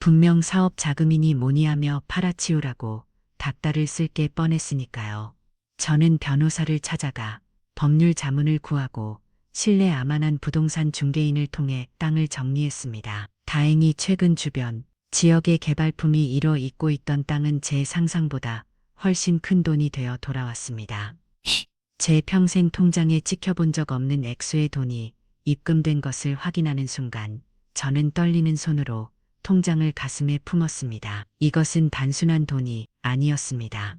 분명 사업 자금이니 뭐니 하며 팔아치우라고 닥달을 쓸 게 뻔했으니까요. 저는 변호사를 찾아가 법률 자문을 구하고 신뢰 아만한 부동산 중개인을 통해 땅을 정리했습니다. 다행히 최근 주변 지역의 개발품이 이뤄 있고 있던 땅은 제 상상보다 훨씬 큰 돈이 되어 돌아왔습니다. 제 평생 통장에 찍혀본 적 없는 액수의 돈이 입금된 것을 확인하는 순간 저는 떨리는 손으로 통장을 가슴에 품었습니다. 이것은 단순한 돈이 아니었습니다.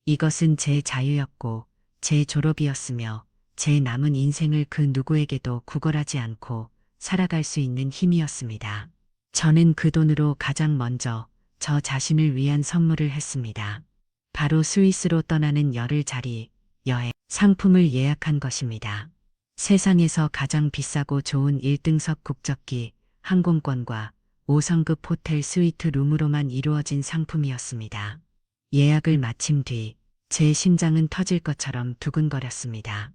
이것은 제 자유였고 제 졸업이었으며 제 남은 인생을 그 누구에게도 구걸하지 않고 살아갈 수 있는 힘이었습니다. 저는 그 돈으로 가장 먼저 저 자신을 위한 선물을 했습니다. 바로 스위스로 떠나는 열흘짜리 여행 상품을 예약한 것입니다. 세상에서 가장 비싸고 좋은 1등석 국적기 항공권과 5성급 호텔 스위트 룸으로만 이루어진 상품이었습니다. 예약을 마친 뒤 제 심장은 터질 것처럼 두근거렸습니다.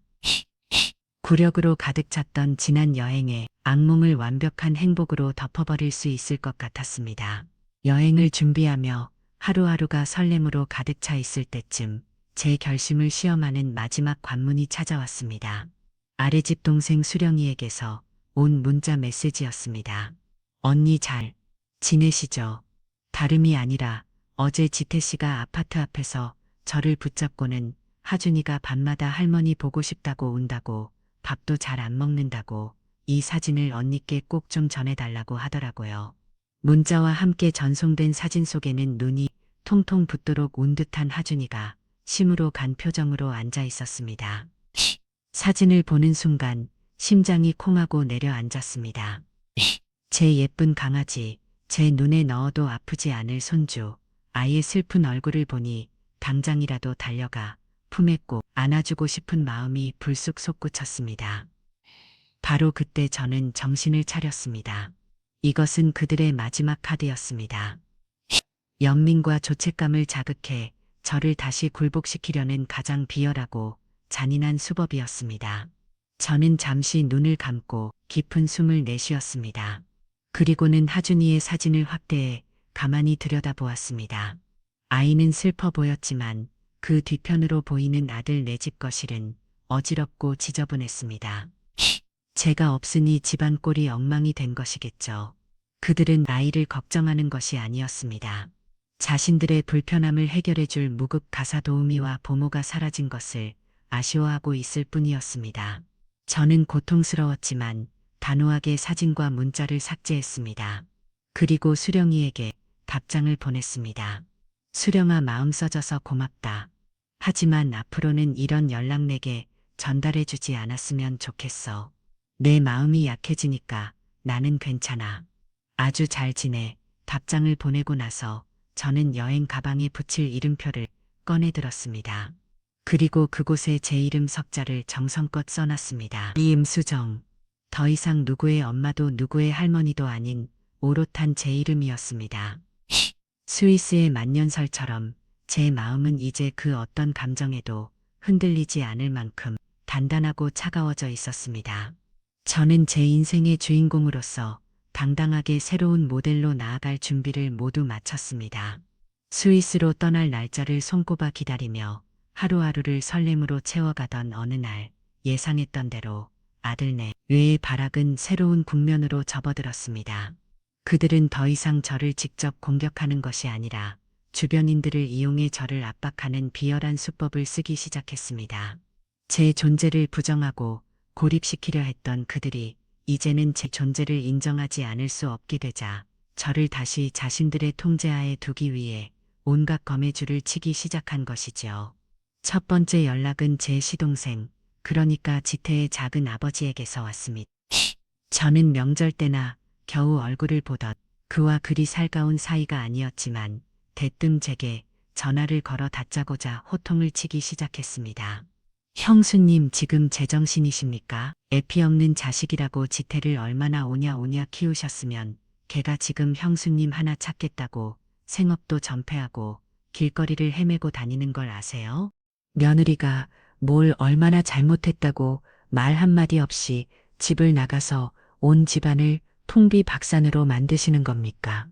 굴욕으로 가득 찼던 지난 여행의 악몽을 완벽한 행복으로 덮어버릴 수 있을 것 같았습니다. 여행을 준비하며 하루하루가 설렘으로 가득 차 있을 때쯤 제 결심을 시험하는 마지막 관문이 찾아왔습니다. 아래집 동생 수령이에게서 온 문자 메시지였습니다. 언니 잘 지내시죠? 다름이 아니라 어제 지태씨가 아파트 앞에서 저를 붙잡고는 하준이가 밤마다 할머니 보고 싶다고 운다고 밥도 잘 안 먹는다고 이 사진을 언니께 꼭 좀 전해달라고 하더라고요. 문자와 함께 전송된 사진 속에는 눈이 통통 붓도록 운 듯한 하준이가 심으로 간 표정으로 앉아 있었습니다. 사진을 보는 순간 심장이 콩하고 내려앉았습니다. 제 예쁜 강아지, 제 눈에 넣어도 아프지 않을 손주, 아이의 슬픈 얼굴을 보니 당장이라도 달려가 품에 꼭 안아주고 싶은 마음이 불쑥 솟구쳤습니다. 바로 그때 저는 정신을 차렸습니다. 이것은 그들의 마지막 카드였습니다. 연민과 죄책감을 자극해 저를 다시 굴복시키려는 가장 비열하고 잔인한 수법이었습니다. 저는 잠시 눈을 감고 깊은 숨을 내쉬었습니다. 그리고는 하준이의 사진을 확대해 가만히 들여다보았습니다. 아이는 슬퍼 보였지만 그 뒤편으로 보이는 아들 내 집 거실은 어지럽고 지저분했습니다. 제가 없으니 집안 꼴이 엉망이 된 것이겠죠. 그들은 아이를 걱정하는 것이 아니었습니다. 자신들의 불편함을 해결해줄 무급 가사 도우미와 보모가 사라진 것을 아쉬워하고 있을 뿐이었습니다. 저는 고통스러웠지만 단호하게 사진과 문자를 삭제했습니다. 그리고 수령이에게 답장을 보냈습니다. 수령아, 마음 써줘서 고맙다. 하지만 앞으로는 이런 연락 내게 전달해주지 않았으면 좋겠어. 내 마음이 약해지니까 나는 괜찮아. 아주 잘 지내. 답장을 보내고 나서 저는 여행 가방에 붙일 이름표를 꺼내들었습니다. 그리고 그곳에 제 이름 석자를 정성껏 써놨습니다. 이임수정. 더 이상 누구의 엄마도 누구의 할머니도 아닌 오롯한 제 이름이었습니다. 스위스의 만년설처럼 제 마음은 이제 그 어떤 감정에도 흔들리지 않을 만큼 단단하고 차가워져 있었습니다. 저는 제 인생의 주인공으로서 당당하게 새로운 모델로 나아갈 준비를 모두 마쳤습니다. 스위스로 떠날 날짜를 손꼽아 기다리며 하루하루를 설렘으로 채워가던 어느 날 예상했던 대로 아들네 뇌의 발악은 새로운 국면으로 접어들었습니다. 그들은 더 이상 저를 직접 공격하는 것이 아니라 주변인들을 이용해 저를 압박하는 비열한 수법을 쓰기 시작했습니다. 제 존재를 부정하고 고립시키려 했던 그들이 이제는 제 존재를 인정하지 않을 수 없게 되자 저를 다시 자신들의 통제하에 두기 위해 온갖 거매줄을 치기 시작한 것이지요. 첫 번째 연락은 제 시동생, 그러니까 지태의 작은 아버지에게서 왔습니다. 저는 명절 때나 겨우 얼굴을 보던 그와 그리 살가운 사이가 아니었지만 대뜸 제게 전화를 걸어 다짜고자 호통을 치기 시작했습니다. 형수님, 지금 제정신이십니까? 애피 없는 자식이라고 지태를 얼마나 오냐 키우셨으면 걔가 지금 형수님 하나 찾겠다고 생업도 전폐하고 길거리를 헤매고 다니는 걸 아세요? 며느리가 뭘 얼마나 잘못했다고 말 한마디 없이 집을 나가서 온 집안을 통비박산으로 만드시는 겁니까?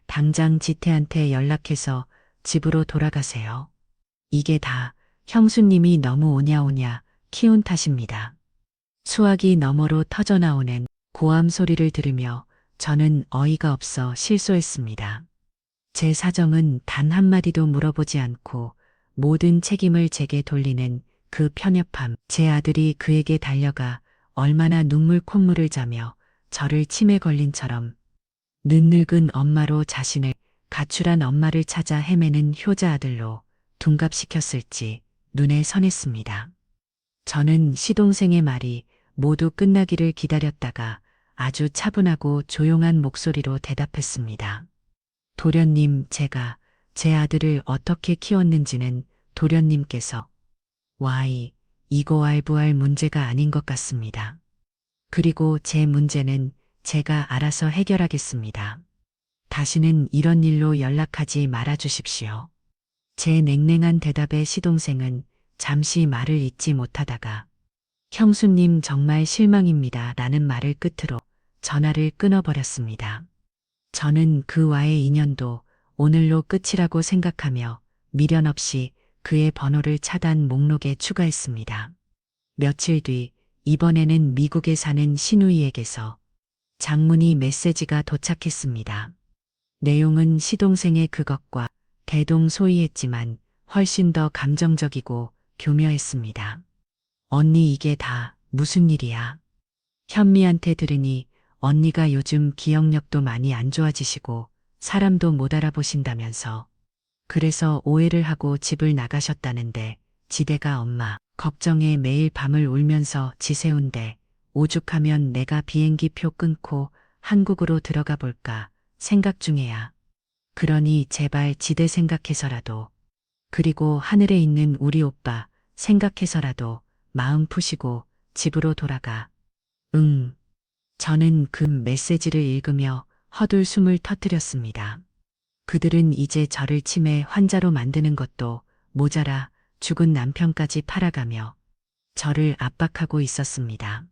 당장 지태한테 연락해서 집으로 돌아가세요. 이게 다 형수님이 너무 오냐 키운 탓입니다. 수화기 너머로 터져나오는 고함 소리를 들으며 저는 어이가 없어 실소했습니다. 제 사정은 단 한마디도 물어보지 않고 모든 책임을 제게 돌리는 그 편협함, 제 아들이 그에게 달려가 얼마나 눈물 콧물을 자며 저를 치매 걸린처럼 늦늙은 엄마로 자신을 가출한 엄마를 찾아 헤매는 효자 아들로 둔갑시켰을지 눈에 선했습니다. 저는 시동생의 말이 모두 끝나기를 기다렸다가 아주 차분하고 조용한 목소리로 대답했습니다. 도련님, 제가 제 아들을 어떻게 키웠는지는 도련님께서 이거 알부할 문제가 아닌 것 같습니다. 그리고 제 문제는 제가 알아서 해결하겠습니다. 다시는 이런 일로 연락하지 말아 주십시오. 제 냉랭한 대답에 시동생은 잠시 말을 잇지 못하다가 형수님 정말 실망입니다 라는 말을 끝으로 전화를 끊어버렸습니다. 저는 그와의 인연도 오늘로 끝이라고 생각하며 미련 없이 그의 번호를 차단 목록에 추가했습니다. 며칠 뒤 이번에는 미국에 사는 시누이에게서 장문의 메시지가 도착했습니다. 내용은 시동생의 그것과 대동소이했지만 훨씬 더 감정적이고 교묘했습니다. 언니 이게 다 무슨 일이야? 현미한테 들으니 언니가 요즘 기억력도 많이 안 좋아지시고 사람도 못 알아보신다면서 그래서 오해를 하고 집을 나가셨다는데 지대가 엄마 걱정에 매일 밤을 울면서 지새운데 오죽하면 내가 비행기 표 끊고 한국으로 들어가 볼까 생각 중이야. 그러니 제발 지대 생각해서라도 그리고 하늘에 있는 우리 오빠 생각해서라도 마음 푸시고 집으로 돌아가. 응. 저는 그 메시지를 읽으며 헛울 숨을 터뜨렸습니다. 그들은 이제 저를 치매 환자로 만드는 것도 모자라 죽은 남편까지 팔아가며 저를 압박하고 있었습니다.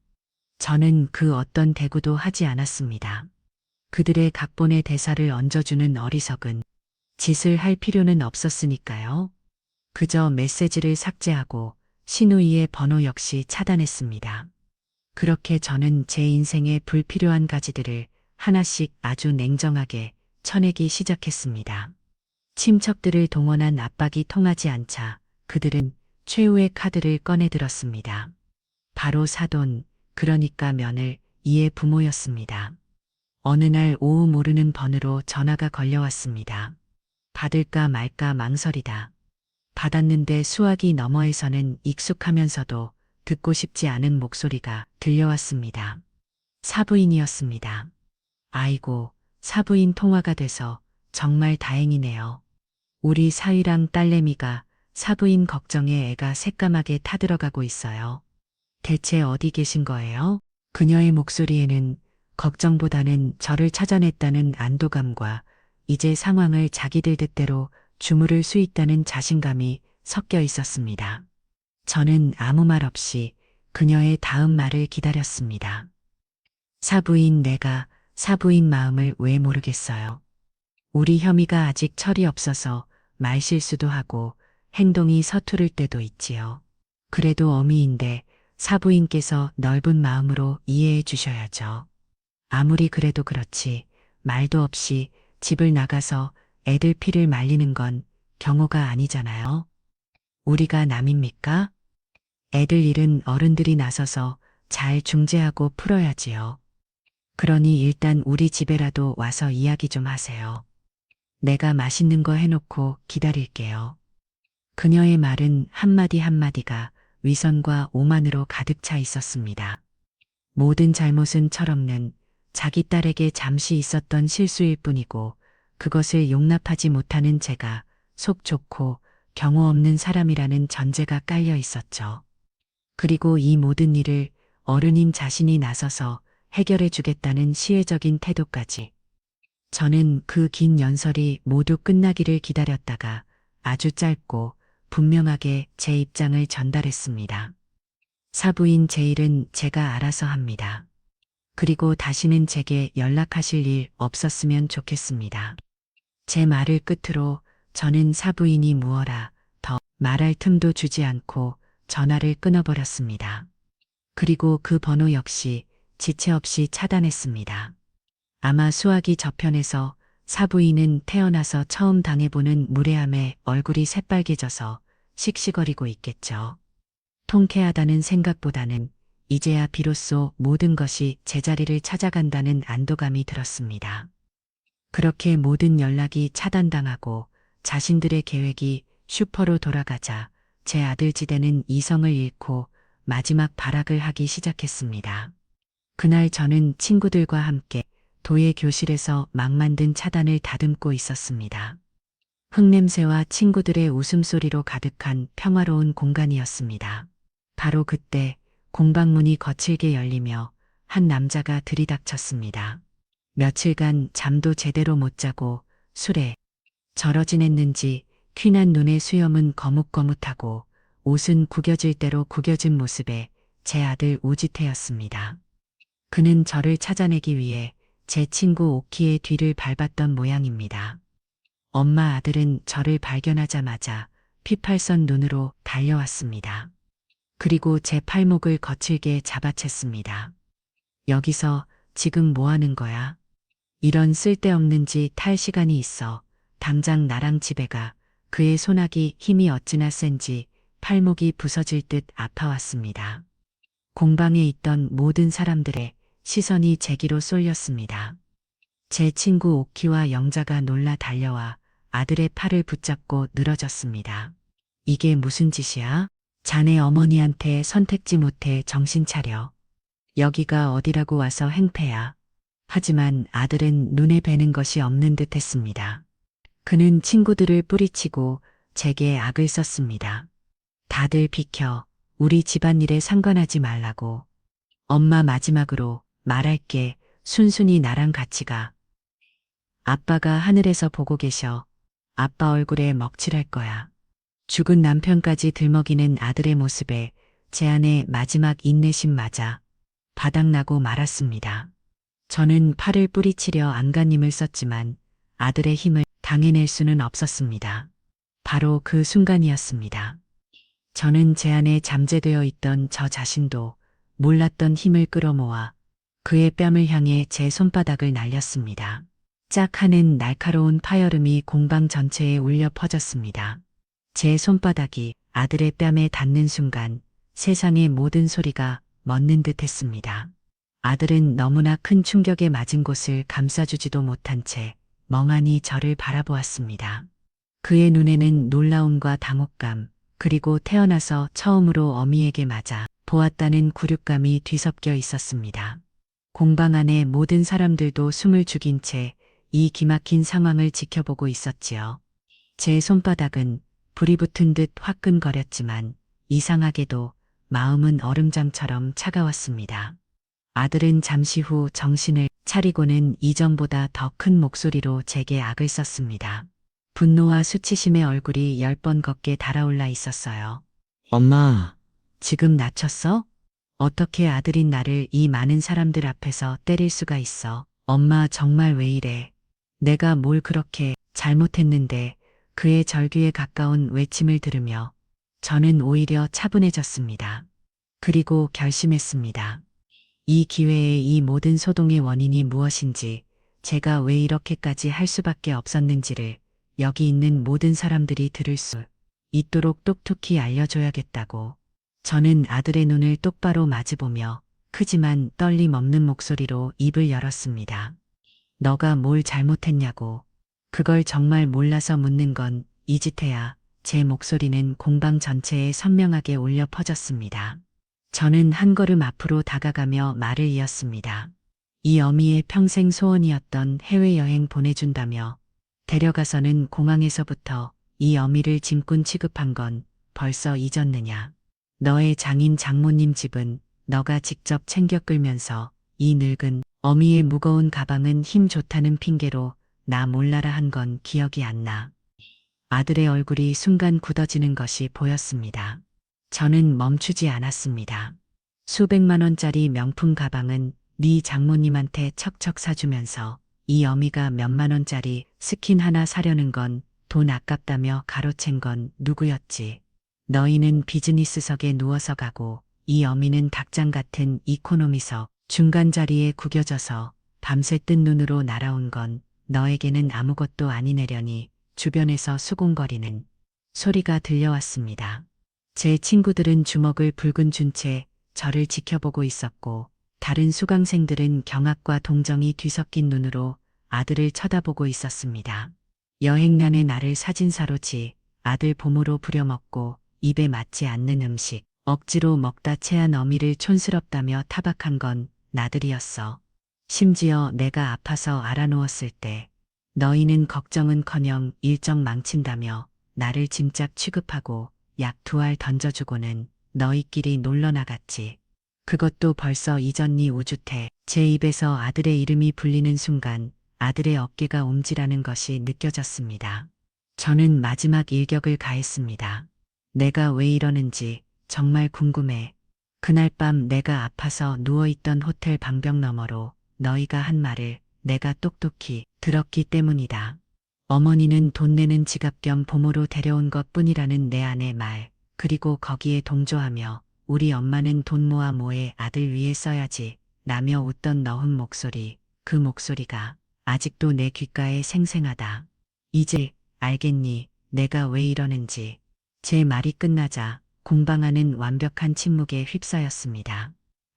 저는 그 어떤 대꾸도 하지 않았습니다. 그들의 각본의 대사를 얹어주는 어리석은 짓을 할 필요는 없었으니까요. 그저 메시지를 삭제하고 시누이의 번호 역시 차단했습니다. 그렇게 저는 제 인생의 불필요한 가지들을 하나씩 아주 냉정하게 쳐내기 시작했습니다. 친척들을 동원한 압박이 통하지 않자 그들은 최후의 카드를 꺼내 들었습니다. 바로 사돈, 그러니까 며느리, 이의 부모였습니다. 어느 날 오후 모르는 번호로 전화가 걸려왔습니다. 받을까 말까 망설이다. 받았는데 수화기 너머에서는 익숙하면서도 듣고 싶지 않은 목소리가 들려왔습니다. 사부인이었습니다. 아이고, 사부인 통화가 돼서 정말 다행이네요. 우리 사위랑 딸내미가 사부인 걱정에 애가 새까맣게 타들어가고 있어요. 대체 어디 계신 거예요? 그녀의 목소리에는 걱정보다는 저를 찾아냈다는 안도감과 이제 상황을 자기들 뜻대로 주무를 수 있다는 자신감이 섞여 있었습니다. 저는 아무 말 없이 그녀의 다음 말을 기다렸습니다. 사부인 내가 사부인 마음을 왜 모르겠어요. 우리 혐의가 아직 철이 없어서 말실수도 하고 행동이 서투를 때도 있지요. 그래도 어미인데 사부인께서 넓은 마음으로 이해해 주셔야죠. 아무리 그래도 그렇지 말도 없이 집을 나가서 애들 피를 말리는 건 경호가 아니잖아요. 우리가 남입니까? 애들 일은 어른들이 나서서 잘 중재하고 풀어야지요. 그러니 일단 우리 집에라도 와서 이야기 좀 하세요. 내가 맛있는 거 해놓고 기다릴게요. 그녀의 말은 한마디 한마디가 위선과 오만으로 가득 차 있었습니다. 모든 잘못은 철없는 자기 딸에게 잠시 있었던 실수일 뿐이고 그것을 용납하지 못하는 제가 속 좋고 경호 없는 사람이라는 전제가 깔려 있었죠. 그리고 이 모든 일을 어른인 자신이 나서서 해결해 주겠다는 시혜적인 태도까지. 저는 그 긴 연설이 모두 끝나기를 기다렸다가 아주 짧고 분명하게 제 입장을 전달했습니다. 사부인 제 일은 제가 알아서 합니다. 그리고 다시는 제게 연락하실 일 없었으면 좋겠습니다. 제 말을 끝으로 저는 사부인이 무어라 더 말할 틈도 주지 않고 전화를 끊어버렸습니다. 그리고 그 번호 역시 지체 없이 차단했습니다. 아마 수화기 저편에서 사부인은 태어나서 처음 당해보는 무례함에 얼굴이 새빨개져서 씩씩거리고 있겠죠. 통쾌하다는 생각보다는 이제야 비로소 모든 것이 제자리를 찾아간다는 안도감이 들었습니다. 그렇게 모든 연락이 차단당하고 자신들의 계획이 슈퍼로 돌아가자 제 아들 지대는 이성을 잃고 마지막 발악을 하기 시작했습니다. 그날 저는 친구들과 함께 도예 교실에서 막 만든 차단을 다듬고 있었습니다. 흙냄새와 친구들의 웃음소리로 가득한 평화로운 공간이었습니다. 바로 그때 공방문이 거칠게 열리며 한 남자가 들이닥쳤습니다. 며칠간 잠도 제대로 못 자고 술에 절어 지냈는지 퀴난 눈의 수염은 거뭇거뭇하고 옷은 구겨질 대로 구겨진 모습에 제 아들 우지태였습니다. 그는 저를 찾아내기 위해 제 친구 오키의 뒤를 밟았던 모양입니다. 엄마 아들은 저를 발견하자마자 피팔선 눈으로 달려왔습니다. 그리고 제 팔목을 거칠게 잡아챘습니다. 여기서 지금 뭐 하는 거야? 이런 쓸데없는 짓 할 시간이 있어. 당장 나랑 집에 가. 그의 손아귀 힘이 어찌나 센지 팔목이 부서질 듯 아파왔습니다. 공방에 있던 모든 사람들의 시선이 제기로 쏠렸습니다. 제 친구 오키와 영자가 놀라 달려와 아들의 팔을 붙잡고 늘어졌습니다. 이게 무슨 짓이야? 자네 어머니한테 선택지 못해 정신 차려. 여기가 어디라고 와서 행패야. 하지만 아들은 눈에 뵈는 것이 없는 듯 했습니다. 그는 친구들을 뿌리치고 제게 악을 썼습니다. 다들 비켜. 우리 집안일에 상관하지 말라고. 엄마 마지막으로 말할게. 순순히 나랑 같이 가. 아빠가 하늘에서 보고 계셔. 아빠 얼굴에 먹칠할 거야. 죽은 남편까지 들먹이는 아들의 모습에 제 안의 마지막 인내심 맞아 바닥나고 말았습니다. 저는 팔을 뿌리치려 안간힘을 썼지만 아들의 힘을 당해낼 수는 없었습니다. 바로 그 순간이었습니다. 저는 제 안에 잠재되어 있던 저 자신도 몰랐던 힘을 끌어모아 그의 뺨을 향해 제 손바닥을 날렸습니다. 짝 하는 날카로운 파열음이 공방 전체에 울려 퍼졌습니다. 제 손바닥이 아들의 뺨에 닿는 순간 세상의 모든 소리가 멎는 듯 했습니다. 아들은 너무나 큰 충격에 맞은 곳을 감싸주지도 못한 채 멍하니 저를 바라보았습니다. 그의 눈에는 놀라움과 당혹감, 그리고 태어나서 처음으로 어미에게 맞아 보았다는 굴욕감이 뒤섞여 있었습니다. 공방 안의 모든 사람들도 숨을 죽인 채 이 기막힌 상황을 지켜보고 있었지요. 제 손바닥은 불이 붙은 듯 화끈거렸지만 이상하게도 마음은 얼음장처럼 차가웠습니다. 아들은 잠시 후 정신을 차리고는 이전보다 더 큰 목소리로 제게 악을 썼습니다. 분노와 수치심의 얼굴이 10번 걷게 달아올라 있었어요. 엄마, 지금 다쳤어? 어떻게 아들인 나를 이 많은 사람들 앞에서 때릴 수가 있어? 엄마 정말 왜 이래? 내가 뭘 그렇게 잘못했는데. 그의 절규에 가까운 외침을 들으며 저는 오히려 차분해졌습니다. 그리고 결심했습니다. 이 기회에 이 모든 소동의 원인이 무엇인지, 제가 왜 이렇게까지 할 수밖에 없었는지를 여기 있는 모든 사람들이 들을 수 있도록 똑똑히 알려줘야겠다고. 저는 아들의 눈을 똑바로 마주보며 크지만 떨림 없는 목소리로 입을 열었습니다. 너가 뭘 잘못했냐고. 그걸 정말 몰라서 묻는 건 이지태야. 제 목소리는 공방 전체에 선명하게 울려 퍼졌습니다. 저는 한 걸음 앞으로 다가가며 말을 이었습니다. 이 어미의 평생 소원이었던 해외여행 보내준다며 데려가서는 공항에서부터 이 어미를 짐꾼 취급한 건 벌써 잊었느냐. 너의 장인 장모님 집은 너가 직접 챙겨 끌면서 이 늙은 어미의 무거운 가방은 힘 좋다는 핑계로 나 몰라라 한 건 기억이 안 나. 아들의 얼굴이 순간 굳어지는 것이 보였습니다. 저는 멈추지 않았습니다. 수백만 원짜리 명품 가방은 네 장모님한테 척척 사주면서 이 어미가 몇만 원짜리 스킨 하나 사려는 건 돈 아깝다며 가로챈 건 누구였지? 너희는 비즈니스석에 누워서 가고 이 어미는 닭장 같은 이코노미석 중간 자리에 구겨져서 밤새 뜬 눈으로 날아온 건 너에게는 아무것도 아니내려니 주변에서 수군거리는 소리가 들려왔습니다. 제 친구들은 주먹을 붉은 준 채 저를 지켜보고 있었고 다른 수강생들은 경악과 동정이 뒤섞인 눈으로 아들을 쳐다보고 있었습니다. 여행난의 나를 사진사로 지 아들 봄으로 부려먹고 입에 맞지 않는 음식 억지로 먹다 체한 어미를 촌스럽다며 타박한 건 나들이었어. 심지어 내가 아파서 알아누웠을 때 너희는 걱정은커녕 일정 망친다며 나를 짐작 취급하고 약 2알 던져주고는 너희끼리 놀러 나갔지. 그것도 벌써 잊었니 우주태. 제 입에서 아들의 이름이 불리는 순간 아들의 어깨가 움찔하는 것이 느껴졌습니다. 저는 마지막 일격을 가했습니다. 내가 왜 이러는지 정말 궁금해. 그날 밤 내가 아파서 누워있던 호텔 방벽 너머로 너희가 한 말을 내가 똑똑히 들었기 때문이다. 어머니는 돈 내는 지갑 겸 보모로 데려온 것 뿐이라는 내 아내 말, 그리고 거기에 동조하며 우리 엄마는 돈 모아 뭐해 아들 위해 써야지 라며 웃던 너훈 목소리, 그 목소리가 아직도 내 귓가에 생생하다. 이제 알겠니? 내가 왜 이러는지. 제 말이 끝나자 공방 안은 완벽한 침묵에 휩싸였습니다.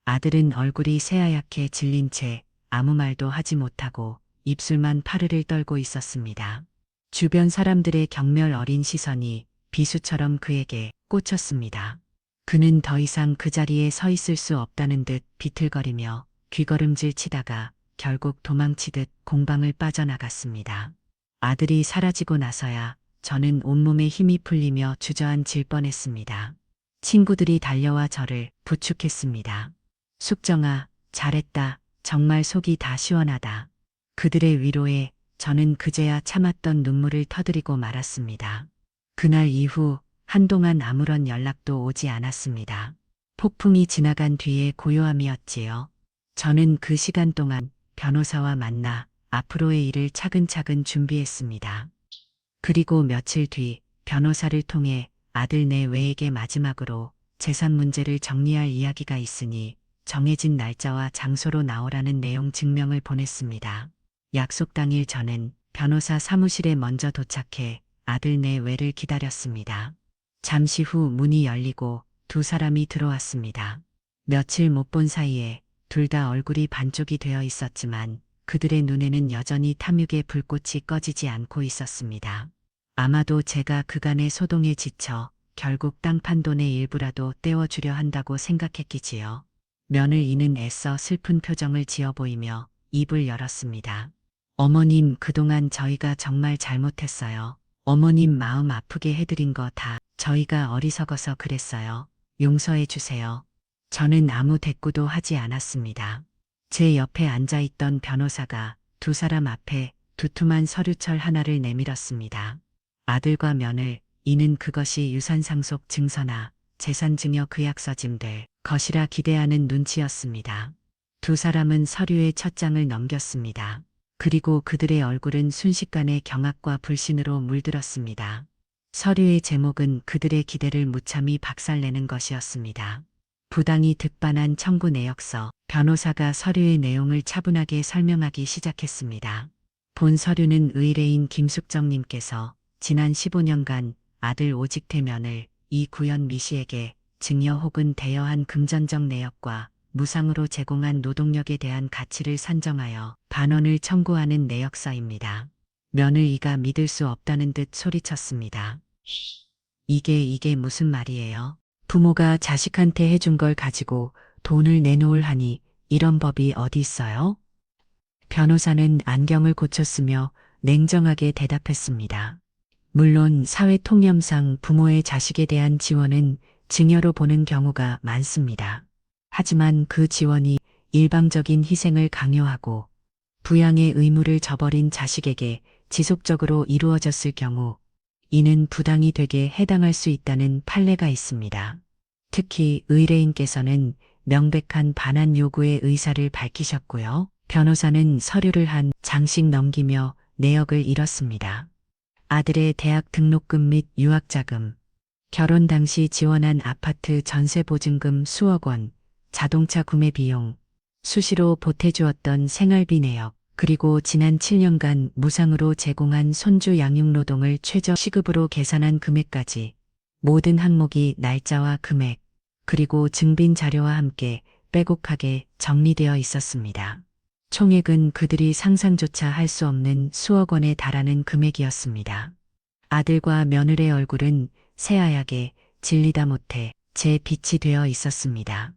아들은 얼굴이 새하얗게 질린 채 아무 말도 하지 못하고 입술만 파르르 떨고 있었습니다. 주변 사람들의 경멸 어린 시선이 비수처럼 그에게 꽂혔습니다. 그는 더 이상 그 자리에 서 있을 수 없다는 듯 비틀거리며 귀걸음질 치다가 결국 도망치듯 공방을 빠져나갔습니다. 아들이 사라지고 나서야 저는 온몸에 힘이 풀리며 주저앉을 뻔했습니다. 친구들이 달려와 저를 부축했습니다. 숙정아, 잘했다. 정말 속이 다 시원하다. 그들의 위로에 저는 그제야 참았던 눈물을 터뜨리고 말았습니다. 그날 이후 한동안 아무런 연락도 오지 않았습니다. 폭풍이 지나간 뒤의 고요함이었지요. 저는 그 시간 동안 변호사와 만나 앞으로의 일을 차근차근 준비했습니다. 그리고 며칠 뒤 변호사를 통해 아들 내 외에게 마지막으로 재산 문제를 정리할 이야기가 있으니 정해진 날짜와 장소로 나오라는 내용 증명을 보냈습니다. 약속 당일 저는 변호사 사무실에 먼저 도착해 아들 내 외를 기다렸습니다. 잠시 후 문이 열리고 두 사람이 들어왔습니다. 며칠 못 본 사이에 둘 다 얼굴이 반쪽이 되어 있었지만 그들의 눈에는 여전히 탐욕의 불꽃이 꺼지지 않고 있었습니다. 아마도 제가 그간의 소동에 지쳐 결국 땅 판 돈의 일부라도 떼어주려 한다고 생각했기지요. 며느리는 애써 슬픈 표정을 지어 보이며 입을 열었습니다. 어머님, 그동안 저희가 정말 잘못했어요. 어머님 마음 아프게 해드린 거 다 저희가 어리석어서 그랬어요. 용서해 주세요. 저는 아무 대꾸도 하지 않았습니다. 제 옆에 앉아있던 변호사가 두 사람 앞에 두툼한 서류철 하나를 내밀었습니다. 아들과 며느리, 이는 그것이 유산상속 증서나 재산증여 계약서짐들 것이라 기대하는 눈치였습니다. 두 사람은 서류의 첫 장을 넘겼습니다. 그리고 그들의 얼굴은 순식간에 경악과 불신으로 물들었습니다. 서류의 제목은 그들의 기대를 무참히 박살내는 것이었습니다. 부당히 득반한 청구 내역서. 변호사가 서류의 내용을 차분하게 설명하기 시작했습니다. 본 서류는 의뢰인 김숙정님께서 지난 15년간 아들 오직태 며느리 이구현 미씨에게 증여 혹은 대여한 금전적 내역과 무상으로 제공한 노동력에 대한 가치를 산정하여 반원을 청구하는 내역서입니다. 며느리가 믿을 수 없다는 듯 소리쳤습니다. 이게 무슨 말이에요? 부모가 자식한테 해준 걸 가지고 돈을 내놓을 하니 이런 법이 어디 있어요? 변호사는 안경을 고쳤으며 냉정하게 대답했습니다. 물론 사회 통념상 부모의 자식에 대한 지원은 증여로 보는 경우가 많습니다. 하지만 그 지원이 일방적인 희생을 강요하고 부양의 의무를 저버린 자식에게 지속적으로 이루어졌을 경우 이는 부당이 되게 해당할 수 있다는 판례가 있습니다. 특히 의뢰인께서는 명백한 반환 요구의 의사를 밝히셨고요. 변호사는 서류를 한 장씩 넘기며 내역을 읽었습니다. 아들의 대학 등록금 및 유학자금, 결혼 당시 지원한 아파트 전세보증금 수억 원, 자동차 구매 비용, 수시로 보태주었던 생활비 내역, 그리고 지난 7년간 무상으로 제공한 손주 양육노동을 최저 시급으로 계산한 금액까지 모든 항목이 날짜와 금액, 그리고 증빙 자료와 함께 빼곡하게 정리되어 있었습니다. 총액은 그들이 상상조차 할 수 없는 수억 원에 달하는 금액이었습니다. 아들과 며느리의 얼굴은 새하얗게 질리다 못해 제 빛이 되어 있었습니다.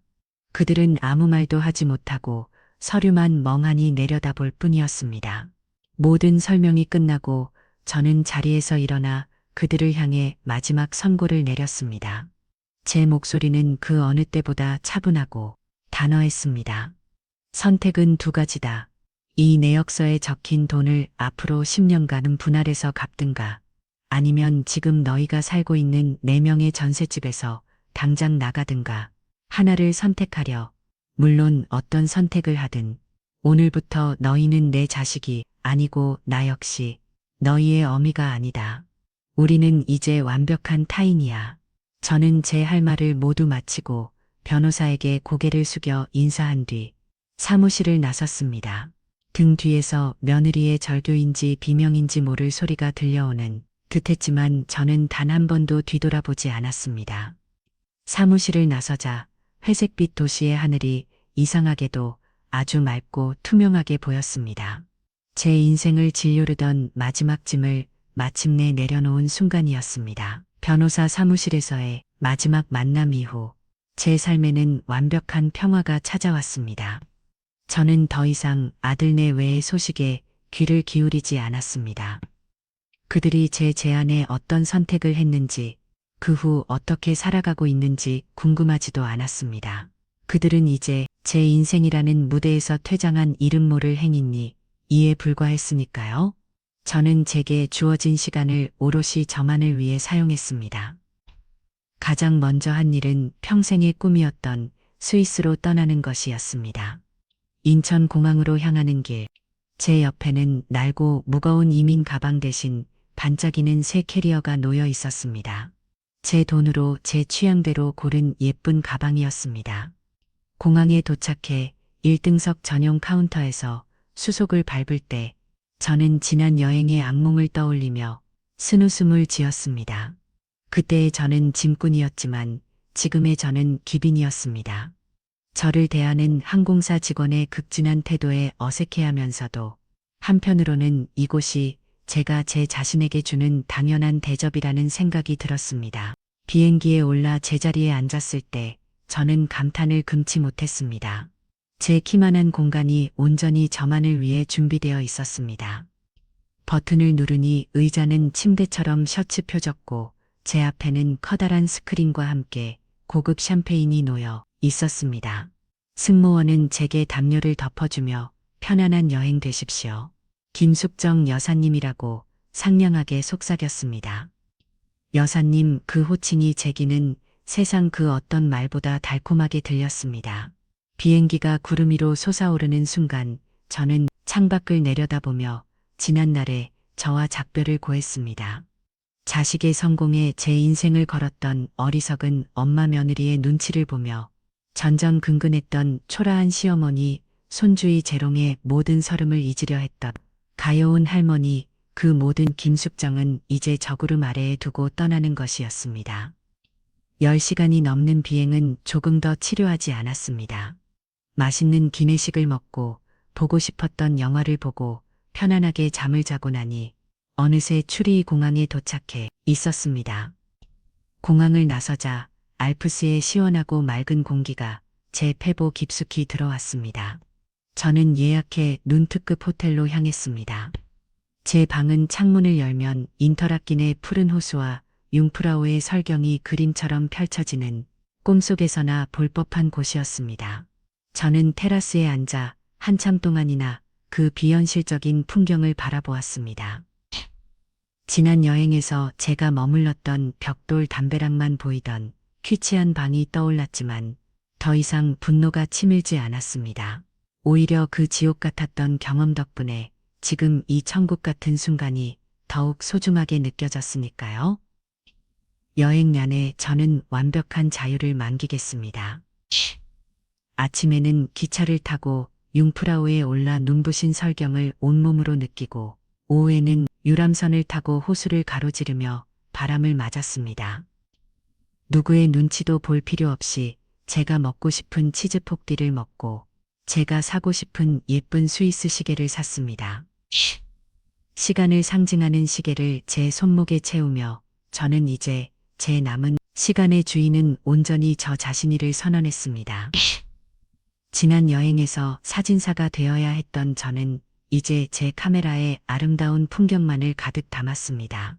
그들은 아무 말도 하지 못하고 서류만 멍하니 내려다볼 뿐이었습니다. 모든 설명이 끝나고 저는 자리에서 일어나 그들을 향해 마지막 선고를 내렸습니다. 제 목소리는 그 어느 때보다 차분하고 단호했습니다. 선택은 두 가지다. 이 내역서에 적힌 돈을 앞으로 10년간은 분할해서 갚든가 아니면 지금 너희가 살고 있는 4명의 전셋집에서 당장 나가든가 하나를 선택하려. 물론 어떤 선택을 하든 오늘부터 너희는 내 자식이 아니고 나 역시 너희의 어미가 아니다. 우리는 이제 완벽한 타인이야. 저는 제 할 말을 모두 마치고 변호사에게 고개를 숙여 인사한 뒤 사무실을 나섰습니다. 등 뒤에서 며느리의 절교인지 비명인지 모를 소리가 들려오는 듯했지만 저는 단 한 번도 뒤돌아보지 않았습니다. 사무실을 나서자 회색빛 도시의 하늘이 이상하게도 아주 맑고 투명하게 보였습니다. 제 인생을 짓누르던 마지막 짐을 마침내 내려놓은 순간이었습니다. 변호사 사무실에서의 마지막 만남 이후 제 삶에는 완벽한 평화가 찾아왔습니다. 저는 더 이상 아들네 외의 소식에 귀를 기울이지 않았습니다. 그들이 제 제안에 어떤 선택을 했는지, 그 후 어떻게 살아가고 있는지 궁금하지도 않았습니다. 그들은 이제 제 인생이라는 무대에서 퇴장한 이름 모를 행인이 이에 불과했으니까요. 저는 제게 주어진 시간을 오롯이 저만을 위해 사용했습니다. 가장 먼저 한 일은 평생의 꿈이었던 스위스로 떠나는 것이었습니다. 인천공항으로 향하는 길, 제 옆에는 낡고 무거운 이민 가방 대신 반짝이는 새 캐리어가 놓여 있었습니다. 제 돈으로 제 취향대로 고른 예쁜 가방이었습니다. 공항에 도착해 1등석 전용 카운터에서 수속을 밟을 때 저는 지난 여행의 악몽을 떠올리며 쓴웃음을 지었습니다. 그때의 저는 짐꾼이었지만 지금의 저는 귀빈이었습니다. 저를 대하는 항공사 직원의 극진한 태도에 어색해하면서도 한편으로는 이곳이 제가 제 자신에게 주는 당연한 대접이라는 생각이 들었습니다. 비행기에 올라 제자리에 앉았을 때 저는 감탄을 금치 못했습니다. 제 키만한 공간이 온전히 저만을 위해 준비되어 있었습니다. 버튼을 누르니 의자는 침대처럼 셔츠 펴졌고 제 앞에는 커다란 스크린과 함께 고급 샴페인이 놓여 있었습니다. 승무원은 제게 담요를 덮어주며 편안한 여행 되십시오. 김숙정 여사님이라고 상냥하게 속삭였습니다. 여사님, 그 호칭이 제기는 세상 그 어떤 말보다 달콤하게 들렸습니다. 비행기가 구름 위로 솟아오르는 순간 저는 창밖을 내려다보며 지난날의 저와 작별을 고했습니다. 자식의 성공에 제 인생을 걸었던 어리석은 엄마 며느리의 눈치를 보며 전전긍긍했던 초라한 시어머니, 손주의 재롱에 모든 서름을 잊으려 했던 가여운 할머니, 그 모든 김숙정은 이제 저구름 아래에 두고 떠나는 것이었습니다. 10시간이 넘는 비행은 조금 더 치료하지 않았습니다. 맛있는 기내식을 먹고 보고 싶었던 영화를 보고 편안하게 잠을 자고 나니 어느새 추리이 공항에 도착해 있었습니다. 공항을 나서자 알프스의 시원하고 맑은 공기가 제 폐보 깊숙이 들어왔습니다. 저는 예약해 눈특급 호텔로 향했습니다. 제 방은 창문을 열면 인터라킨의 푸른 호수와 융프라우의 설경이 그림처럼 펼쳐지는 꿈속에서나 볼 법한 곳이었습니다. 저는 테라스에 앉아 한참 동안이나 그 비현실적인 풍경을 바라보았습니다. 지난 여행에서 제가 머물렀던 벽돌 담벼락만 보이던 퀴치한 방이 떠올랐지만 더 이상 분노가 치밀지 않았습니다. 오히려 그 지옥 같았던 경험 덕분에 지금 이 천국 같은 순간이 더욱 소중하게 느껴졌으니까요. 여행 내내 저는 완벽한 자유를 만기겠습니다. 아침에는 기차를 타고 융프라우에 올라 눈부신 설경을 온몸으로 느끼고 오후에는 유람선을 타고 호수를 가로지르며 바람을 맞았습니다. 누구의 눈치도 볼 필요 없이 제가 먹고 싶은 치즈 폭디를 먹고 제가 사고 싶은 예쁜 스위스 시계를 샀습니다. 시간을 상징하는 시계를 제 손목에 채우며 저는 이제 제 남은 시간의 주인은 온전히 저 자신이를 선언했습니다. 지난 여행에서 사진사가 되어야 했던 저는 이제 제 카메라에 아름다운 풍경만을 가득 담았습니다.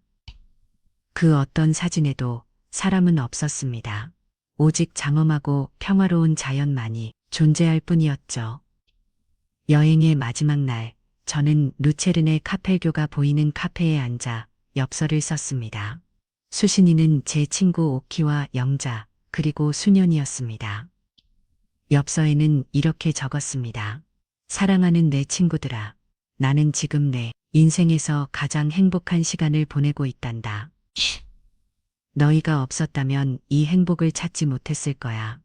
그 어떤 사진에도 사람은 없었습니다. 오직 장엄하고 평화로운 자연만이 존재할 뿐이었죠. 여행의 마지막 날, 저는 루체른의 카펠교가 보이는 카페에 앉아 엽서를 썼습니다. 수신인은 제 친구 오키와 영자, 그리고 수년이었습니다. 엽서에는 이렇게 적었습니다. 사랑하는 내 친구들아, 나는 지금 내 인생에서 가장 행복한 시간을 보내고 있단다. 너희가 없었다면 이 행복을 찾지 못했을 거야.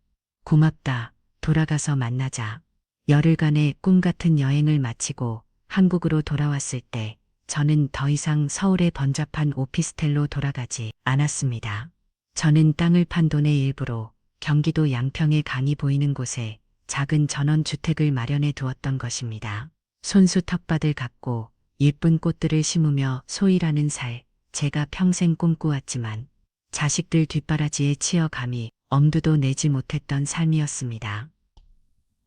고맙다. 돌아가서 만나자. 열흘간의 꿈 같은 여행을 마치고 한국으로 돌아왔을 때 저는 더 이상 서울의 번잡한 오피스텔로 돌아가지 않았습니다. 저는 땅을 판 돈의 일부로 경기도 양평의 강이 보이는 곳에 작은 전원주택을 마련해 두었던 것입니다. 손수 텃밭을 갖고 예쁜 꽃들을 심으며 소일하는 살, 제가 평생 꿈꾸었지만 자식들 뒷바라지에 치여 감히 엄두도 내지 못했던 삶이었습니다.